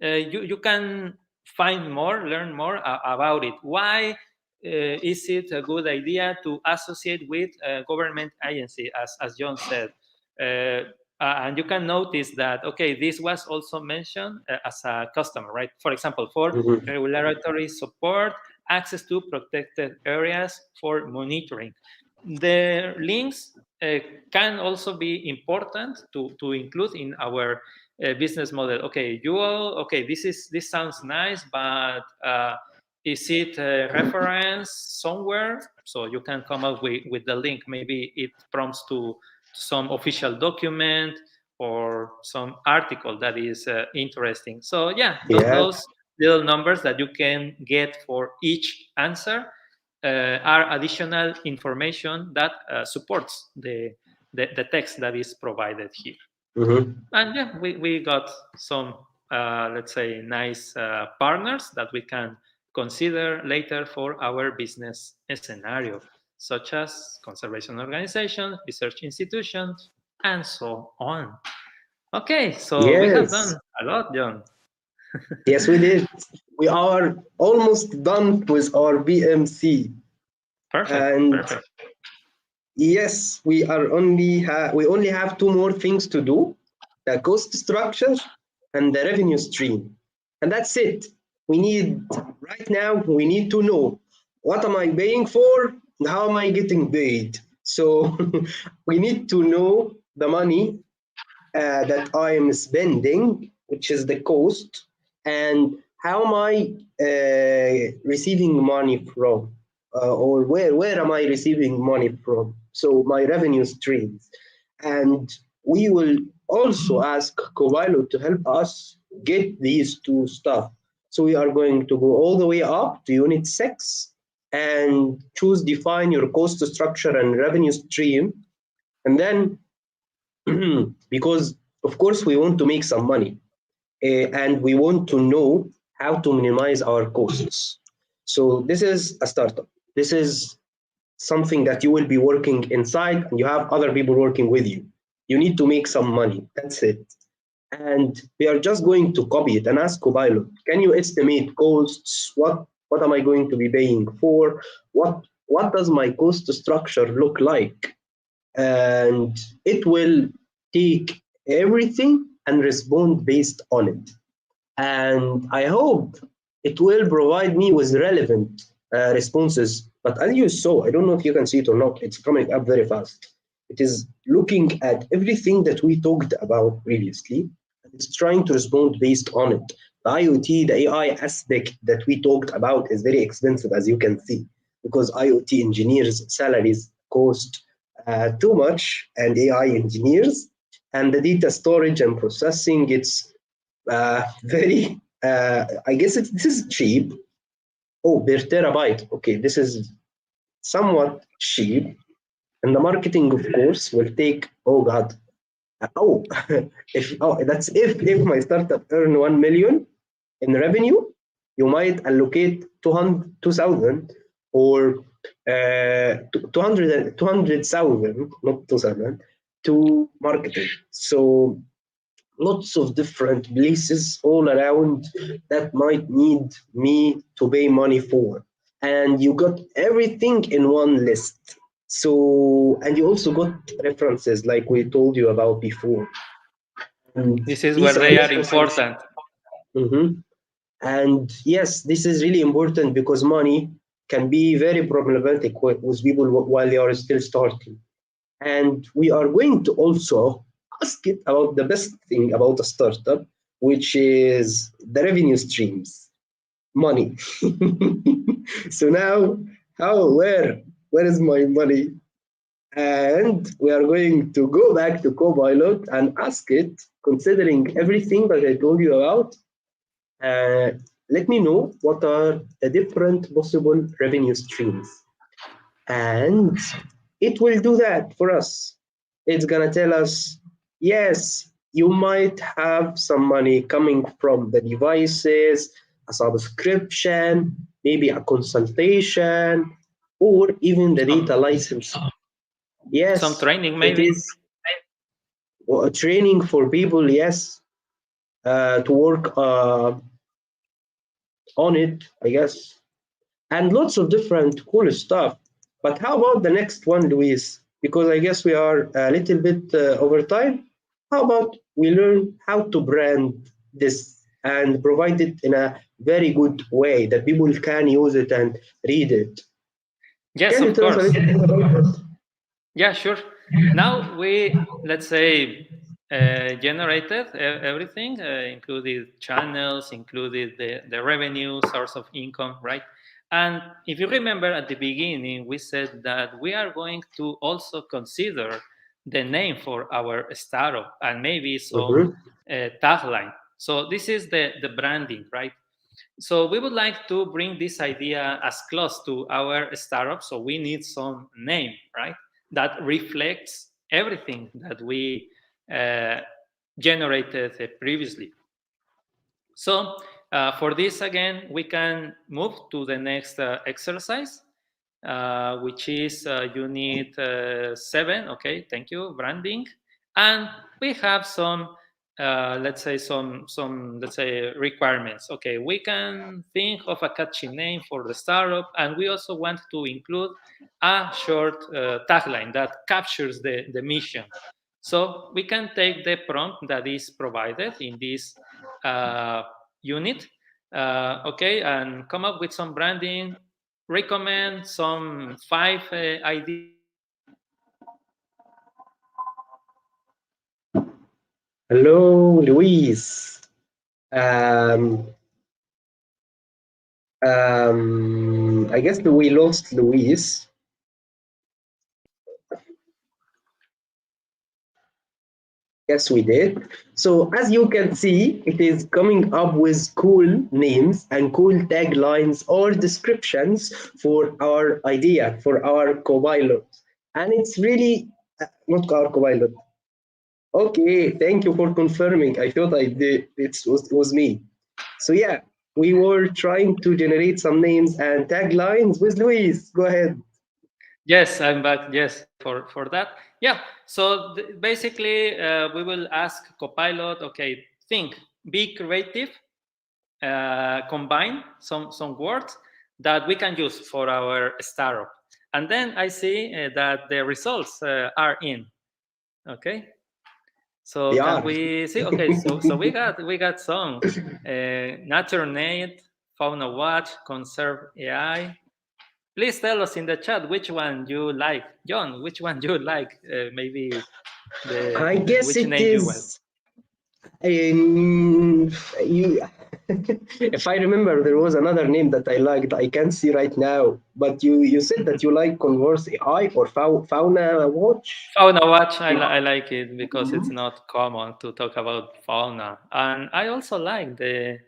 You can find more, learn more about it. Why is it a good idea to associate with a government agency, as John said? And you can notice that, okay, this was also mentioned as a customer, right? For example, for Mhm. regulatory support, access to protected areas for monitoring. The links can also be important to include in our business model. Okay, okay, this sounds nice, but is it a reference somewhere? So you can come up with the link. Maybe it prompts to some official document or some article that is interesting. So yeah, Yeah. those little numbers that you can get for each answer are additional information that supports the text that is provided here. Mhm. And yeah, we got some, let's say, nice partners that we can consider later for our business scenario, such as conservation organizations, research institutions, and so on. Okay, so we have Yes. done a lot, John. Yes, we did. We are almost done with our BMC. Perfect, And perfect. yes, we only have two more things to do: the cost structure and the revenue stream. And that's it. We need right now, we need to know what am I paying for and how am I getting paid. So we need to know the money that I am spending, which is the cost, and how am I receiving money from, or where am I receiving money from? So my revenue streams, and we will also ask Copilot to help us get these two stuff. So we are going to go all the way up to Unit 6 and choose define your cost structure and revenue stream, and then because of course we want to make some money, and we want to know how to minimize our costs. So this is a startup. This is something that you will be working inside and you have other people working with you. You need to make some money. That's it. And we are just going to copy it and ask Copilot, can you estimate costs? What am I going to be paying for? What does my cost structure look like? And it will take everything and respond based on it. And I hope it will provide me with relevant responses. But as you saw, I don't know if you can see it or not, it's coming up very fast. It is looking at everything that we talked about previously, and it's trying to respond based on it. The IoT, the AI aspect that we talked about is very expensive, as you can see, because IoT engineers' salaries cost too much, and AI engineers, and the data storage and processing, it's very, I guess this is cheap. Oh, per terabyte. Okay, this is somewhat cheap. And the marketing, of course, will take, oh God, oh, that's if my startup earn 1 million in revenue, you might allocate 2,000 or 200,000, not 2,000, to marketing. So lots of different places all around that might need me to pay money for. And you got everything in one list. So, and you also got references like we told you about before. And This is where these they are references, important. mhm. And yes, this is really important because money can be very problematic with people while they are still starting. And we are going to also ask it about the best thing about a startup, which is the revenue streams, money. So now, where is my money? And we are going to go back to Copilot and ask it, considering everything that I told you about, uh, let me know what are the different possible revenue streams. And it will do that for us. It's gonna tell us, yes, you might have some money coming from the devices, a subscription, maybe a consultation, or even the data Some license. some Yes, training it maybe. is a training for people, yes, to work on it, I guess, and lots of different cool stuff. But how about the next one, Luis? Because I guess we are a little bit over time. How about we learn how to brand this and provide it in a very good way that people can use it and read it? Yes, Can you of tell us a course. little bit about it? Yeah, sure. Now we, let's say, generated everything, included channels, included the revenue, source of income, right? And if you remember at the beginning, we said that we are going to also consider the name for our startup and maybe some Mhm. tagline. So this is the branding, right? So we would like to bring this idea as close to our startup. So we need some name, right? That reflects everything that we uh, generated previously. So for this, again, we can move to the next exercise, which is unit 7. Okay, thank you, branding. And we have some, let's say requirements. Okay, we can think of a catchy name for the startup, and we also want to include a short tagline that captures the mission. So we can take the prompt that is provided in this uh, unit, okay, and come up with some branding, recommend some 5 ideas that we can Hello, Luis. Um, I guess we lost Luis. Yes, we did. So as you can see, it is coming up with cool names and cool taglines or descriptions for our idea, for our copilot. And it's really not our copilot. Okay, thank you for confirming. I thought I did. It was me. So yeah, we were trying to generate some names and taglines with Luis. Go ahead. Yes, I'm back. Yes, for that. Yeah. So basically, we will ask Copilot. Okay, think, be creative, combine some words that we can use for our startup, and then I see that the results are in. Okay. They So can are. we see? Okay, so we got some nature net, fauna watch, conserve AI. Please tell us in the chat which one you like, John. Which one you like? Maybe I the guess which it name you want. is. You, if I remember, there was another name that I liked. I can't see right now. But you said that you like Converse AI or Fauna Watch. Fauna watch, I like it because it's not common to talk about fauna, and I also like the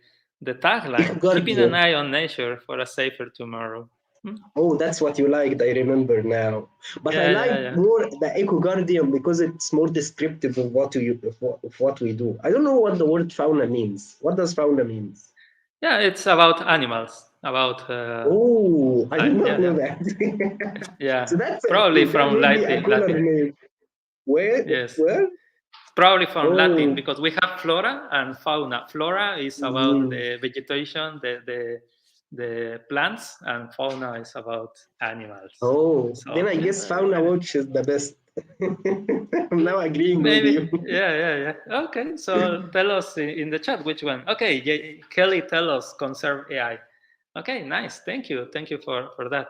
tagline: keeping an Guardian. eye on nature for a safer tomorrow. Hmm? Oh, that's what you liked. I remember now. But I Yeah, yeah, like yeah. more the Eco Guardian because it's more descriptive of what we do. I don't know what the word fauna means. What does fauna means? Yeah, it's about animals. About Oh, I did not yeah, know yeah, that. So yeah. that's Probably that from may be a Latin. cooler Latin. name. Where? Yes, Where? probably from Latin Oh, because we have flora and fauna. Flora is about mm. the vegetation, the plants, and fauna is about animals. Oh. Then So I yeah, guess fauna watch is the best. I'm now agreeing with maybe. you. Yeah, yeah, yeah. Okay, so tell us in the chat which one. Okay, Kelly, tell us conserve AI. Okay, nice. Thank you for that.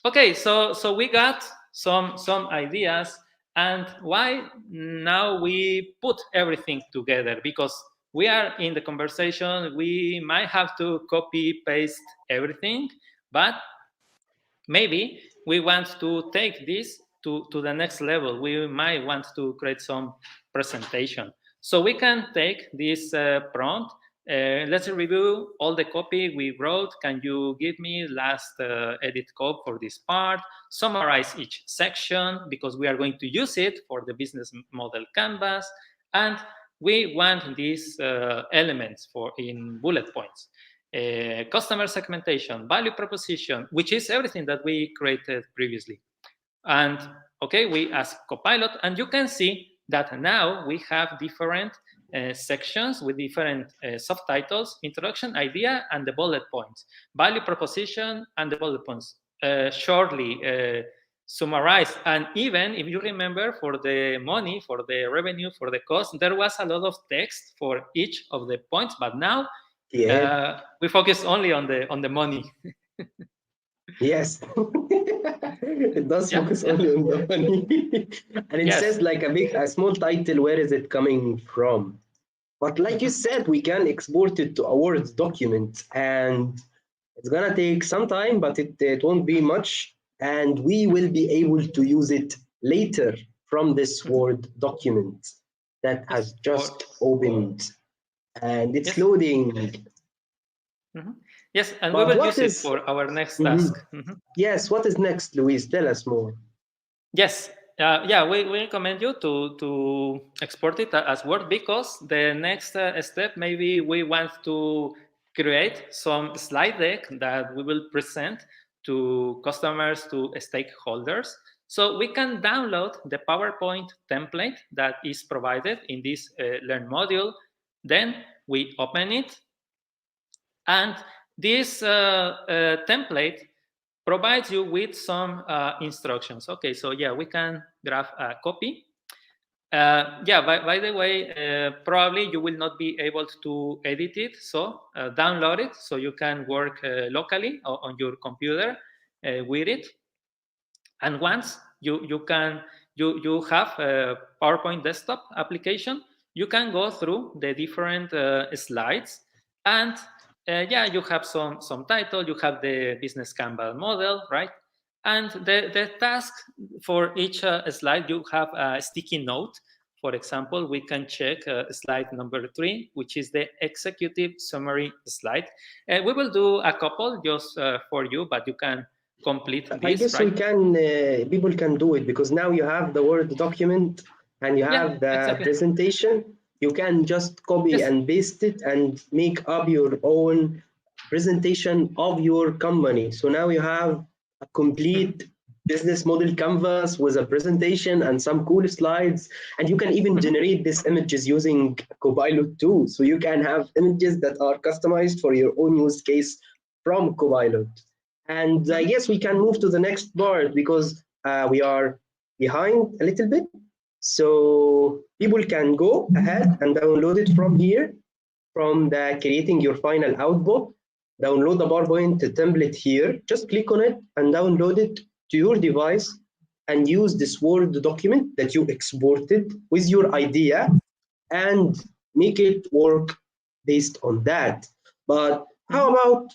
Okay, so we got some ideas, and why now we put everything together because we are in the conversation. We might have to copy paste everything, but maybe we want to take this to the next level. We might want to create some presentation. So we can take this prompt let's review all the copy we wrote. Can you give me last edit code for this part? Summarize each section because we are going to use it for the business model canvas. And we want these elements for in bullet points. Customer segmentation, value proposition, which is everything that we created previously. And okay, we ask Copilot, and you can see that now we have different sections with different subtitles: introduction, idea, and the bullet points, value proposition, and the bullet points. Shortly summarize. And even if you remember, for the money, for the revenue, for the cost, there was a lot of text for each of the points, but now we focus only on the money. Yes. It does focus only on the money. And it says like a small title, where is it coming from? But like you said, we can export it to a Word document, and it's gonna take some time, but it won't be much. And we will be able to use it later from this Word document that has just opened. And it's loading. Yes, and but we will use it for our next task. Yes, what is next, Luis? Tell us more. Yes, we recommend you to export it as Word, because the next step, maybe we want to create some slide deck that we will present to customers, to stakeholders. So we can download the PowerPoint template that is provided in this Learn module. Then we open it, and this template provides you with some instructions. Okay, so we can grab a copy. By the way, probably you will not be able to edit it, so download it so you can work locally on your computer with it. And once you have a PowerPoint desktop application, you can go through the different slides, and you have some title, you have the business Canvas model, right? And the task for each slide, you have a sticky note. For example, we can check slide number 3, which is the executive summary slide. We will do a couple just for you, but you can complete this. I guess we can, people can do it, because now you have the Word document and you have the presentation. You can just copy and paste it and make up your own presentation of your company. So now you have a complete business model canvas with a presentation and some cool slides. And you can even generate these images using Copilot too. So you can have images that are customized for your own use case from Copilot. And I guess we can move to the next part, because we are behind a little bit. So people can go ahead and download it from here, from the creating your final output. Download the PowerPoint template here. Just click on it and download it to your device, and use this Word document that you exported with your idea and make it work based on that. But how about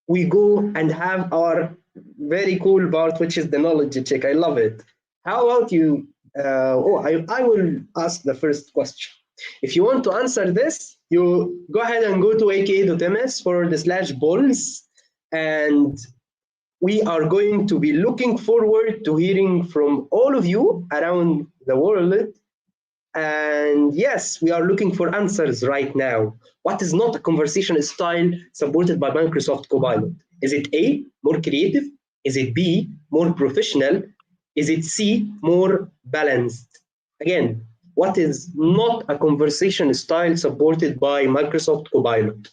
we go and have our very cool part, which is the knowledge check. I love it. How about you? I will ask the first question. If you want to answer this, you go ahead and go to aka.ms /polls, and we are going to be looking forward to hearing from all of you around the world. And yes, we are looking for answers right now. What is not a conversation style supported by Microsoft Copilot? Is it A, more creative? Is it B, more professional? Is it C, more balanced? Again, what is not a conversation style supported by Microsoft Copilot?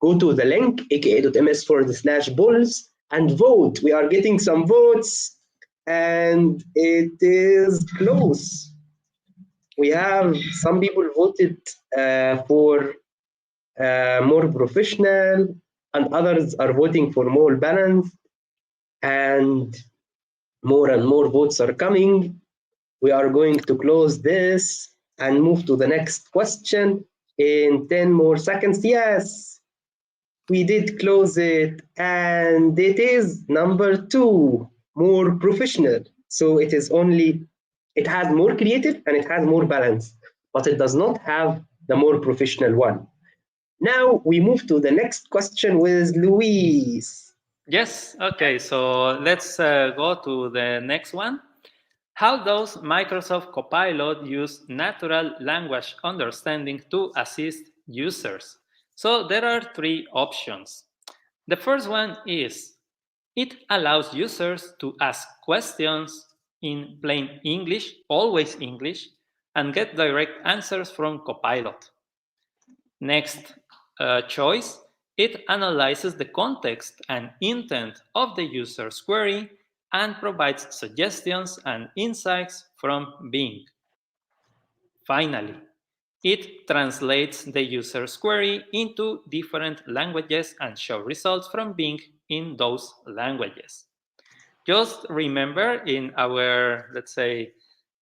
Go to the link, aka.ms /polls, and vote. We are getting some votes, and it is close. We have some people voted for more professional, and others are voting for more balanced, and more votes are coming. We are going to close this and move to the next question in 10 more seconds. Yes, we did close it, and it is number 2, more professional. So it is only, it has more creative and it has more balance, but it does not have the more professional one. Now we move to the next question with Luis. Yes, okay, so let's go to the next one. How does Microsoft Copilot use natural language understanding to assist users? So there are three options. The first one is it allows users to ask questions in plain English, always English, and get direct answers from Copilot. Next choice, it analyzes the context and intent of the user's query and provides suggestions and insights from Bing. Finally, it translates the user's query into different languages and shows results from Bing in those languages. Just remember in our, let's say,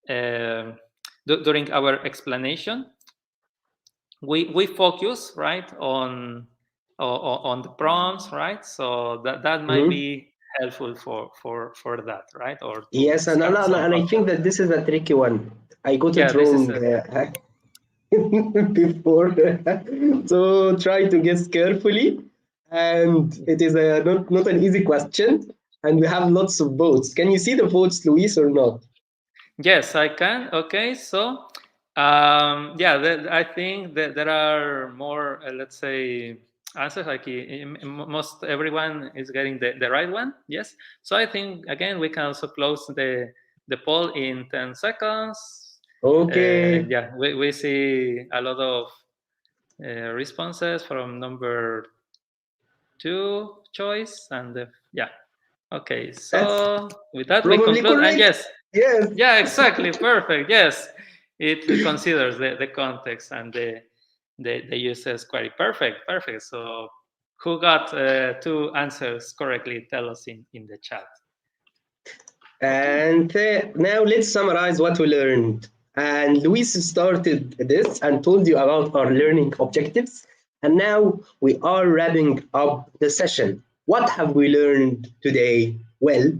during our explanation, we focus right on the prompts, right? So that might Mhm. be helpful for that, right? Or to Yes, start some and I think content. that this is a tricky one. I got Yeah, it this is wrong a before, so try to guess carefully. And it is not an easy question, and we have lots of votes. Can you see the votes, Luis, or not? yes, I can. Okay, so yeah, I think that there are more, let's say, answers. Like most everyone is getting the right one. Yes. So I think again we can also close the poll in 10 seconds. Okay, Yeah, we see a lot of responses from number two choice, and yeah. Okay, that's so with that we probably conclude. And correct. yes, Yes. yeah, exactly. Perfect. Yes, it considers the context and the user's query. Perfect. Perfect. So, who got two answers correctly? Tell us in the chat. Okay. And now let's summarize what we learned. And Luis started this and told you about our learning objectives. And now we are wrapping up the session. What have we learned today? Well,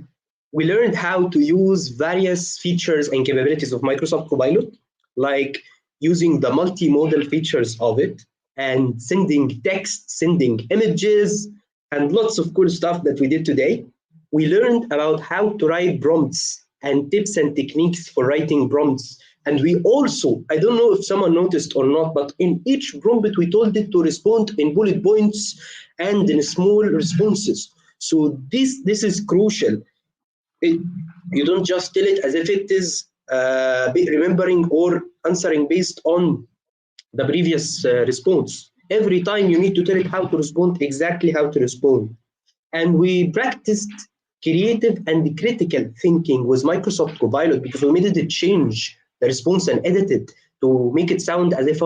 we learned how to use various features and capabilities of Microsoft Copilot, like using the multi-modal features of it and sending text, sending images, and lots of cool stuff that we did today. We learned about how to write prompts and tips and techniques for writing prompts. And we also, I don't know if someone noticed or not, but in each prompt, we told it to respond in bullet points and in small responses. So this is crucial. It, you don't just tell it as if it is remembering or answering based on the previous response. Every time you need to tell it how to respond, exactly how to respond. And we practiced creative and critical thinking with Microsoft Copilot because we made it change the response and edit it to make it sound as if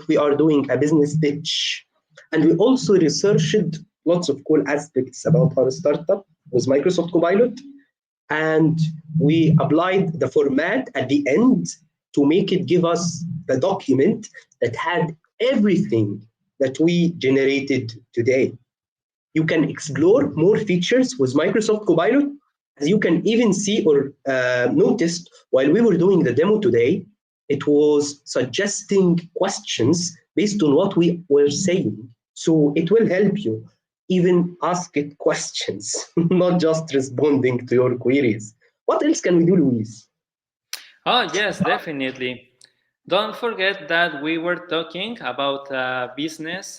we are doing a business pitch. And we also researched lots of cool aspects about our startup with Microsoft Copilot. And we applied the format at the end to make it give us the document that had everything that we generated today. You can explore more features with Microsoft Copilot. As you can even see or notice while we were doing the demo today, it was suggesting questions based on what we were saying. So it will help you even ask it questions, not just responding to your queries. What else can we do, Luis? Oh, yes, definitely. Don't forget that we were talking about a business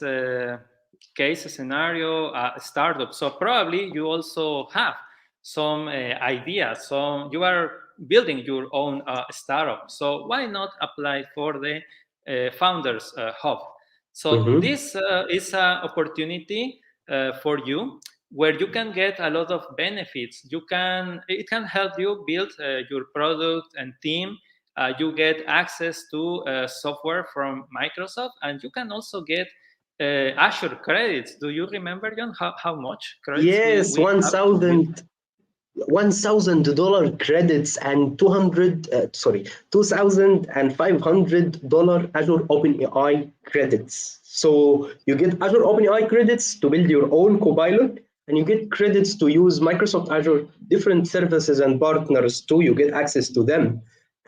case scenario, startup. So probably you also have some ideas. So you are building your own startup. So why not apply for the Founders Hub? So Mm-hmm. this is an opportunity for you where you can get a lot of benefits. It can help you build your product and team. You get access to software from Microsoft, and you can also get Azure credits. Do you remember, John, how much credits Yes, we have to build? $1,000 credits and $2,500 Azure OpenAI credits. So you get Azure OpenAI credits to build your own Copilot, and you get credits to use Microsoft Azure different services and partners too. You get access to them,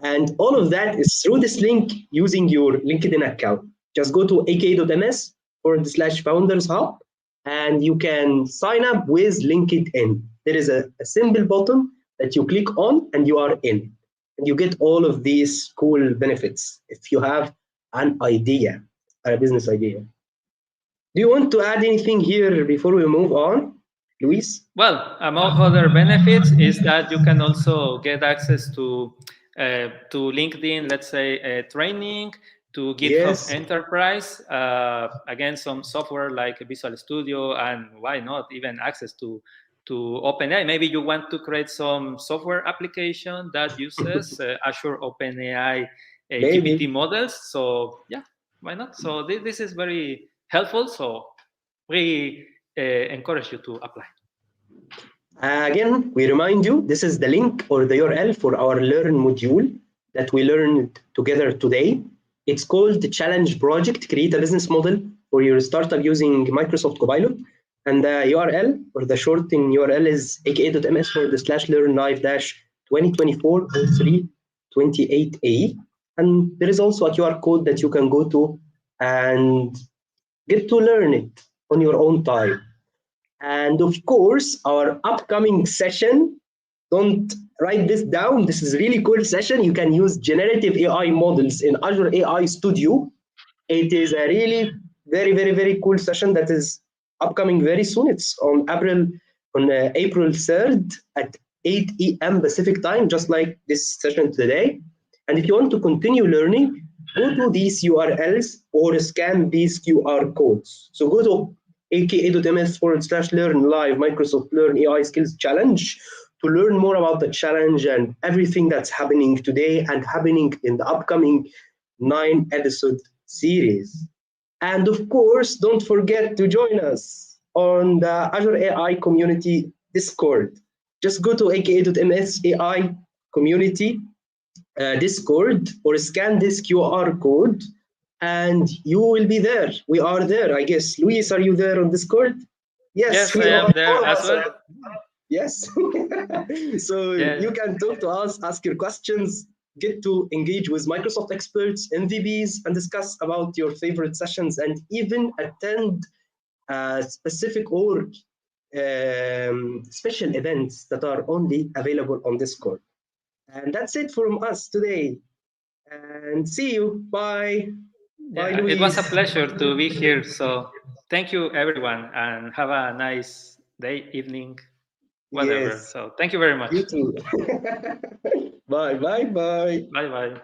and all of that is through this link using your LinkedIn account. Just go to aka.ms /founders hub, and you can sign up with LinkedIn. There is a simple button that you click on and you are in. And you get all of these cool benefits if you have an idea, a business idea. Do you want to add anything here before we move on, Luis? Well, among other benefits is that you can also get access to LinkedIn, let's say training, to GitHub Yes, Enterprise, again some software like Visual Studio, and why not even access to OpenAI. Maybe you want to create some software application that uses Azure OpenAI GPT maybe. models. So yeah, why not? So this is very helpful. So we encourage you to apply. Again, we remind you this is the link or the URL for our Learn module that we learned together today. It's called the Challenge Project, Create a Business Model for your startup using Microsoft Copilot. And the URL or the shorting URL is aka.ms/learn live 2024 03 28A. And there is also a QR code that you can go to and get to learn it on your own time. And of course, our upcoming session, don't write this down. This is a really cool session. You can use generative AI models in Azure AI Studio. It is a really very cool session that is upcoming very soon. It's on April 3rd at 8 a.m. Pacific time, just like this session today. And if you want to continue learning, go to these URLs or scan these QR codes. So go to aka.ms/learn live Microsoft Learn AI Skills Challenge to learn more about the challenge and everything that's happening today and happening in the upcoming 9-episode series. And of course, don't forget to join us on the Azure AI Community Discord. Just go to aka.ms/AI community Discord or scan this QR code and you will be there. We are there, I guess. Luis, are you there on Discord? Yes, Yes, I we are. am there All of as us well. are. Yes. So Yeah. you can talk to us, ask your questions, get to engage with Microsoft experts, MVPs, and discuss about your favorite sessions and even attend specific or special events that are only available on Discord. And that's it from us today. And see you. Bye. Bye, Yeah, it was a Luis. pleasure to be here. So thank you, everyone, and have a nice day, evening, whatever. Yes, So thank you very you much. too. Bye. Bye bye.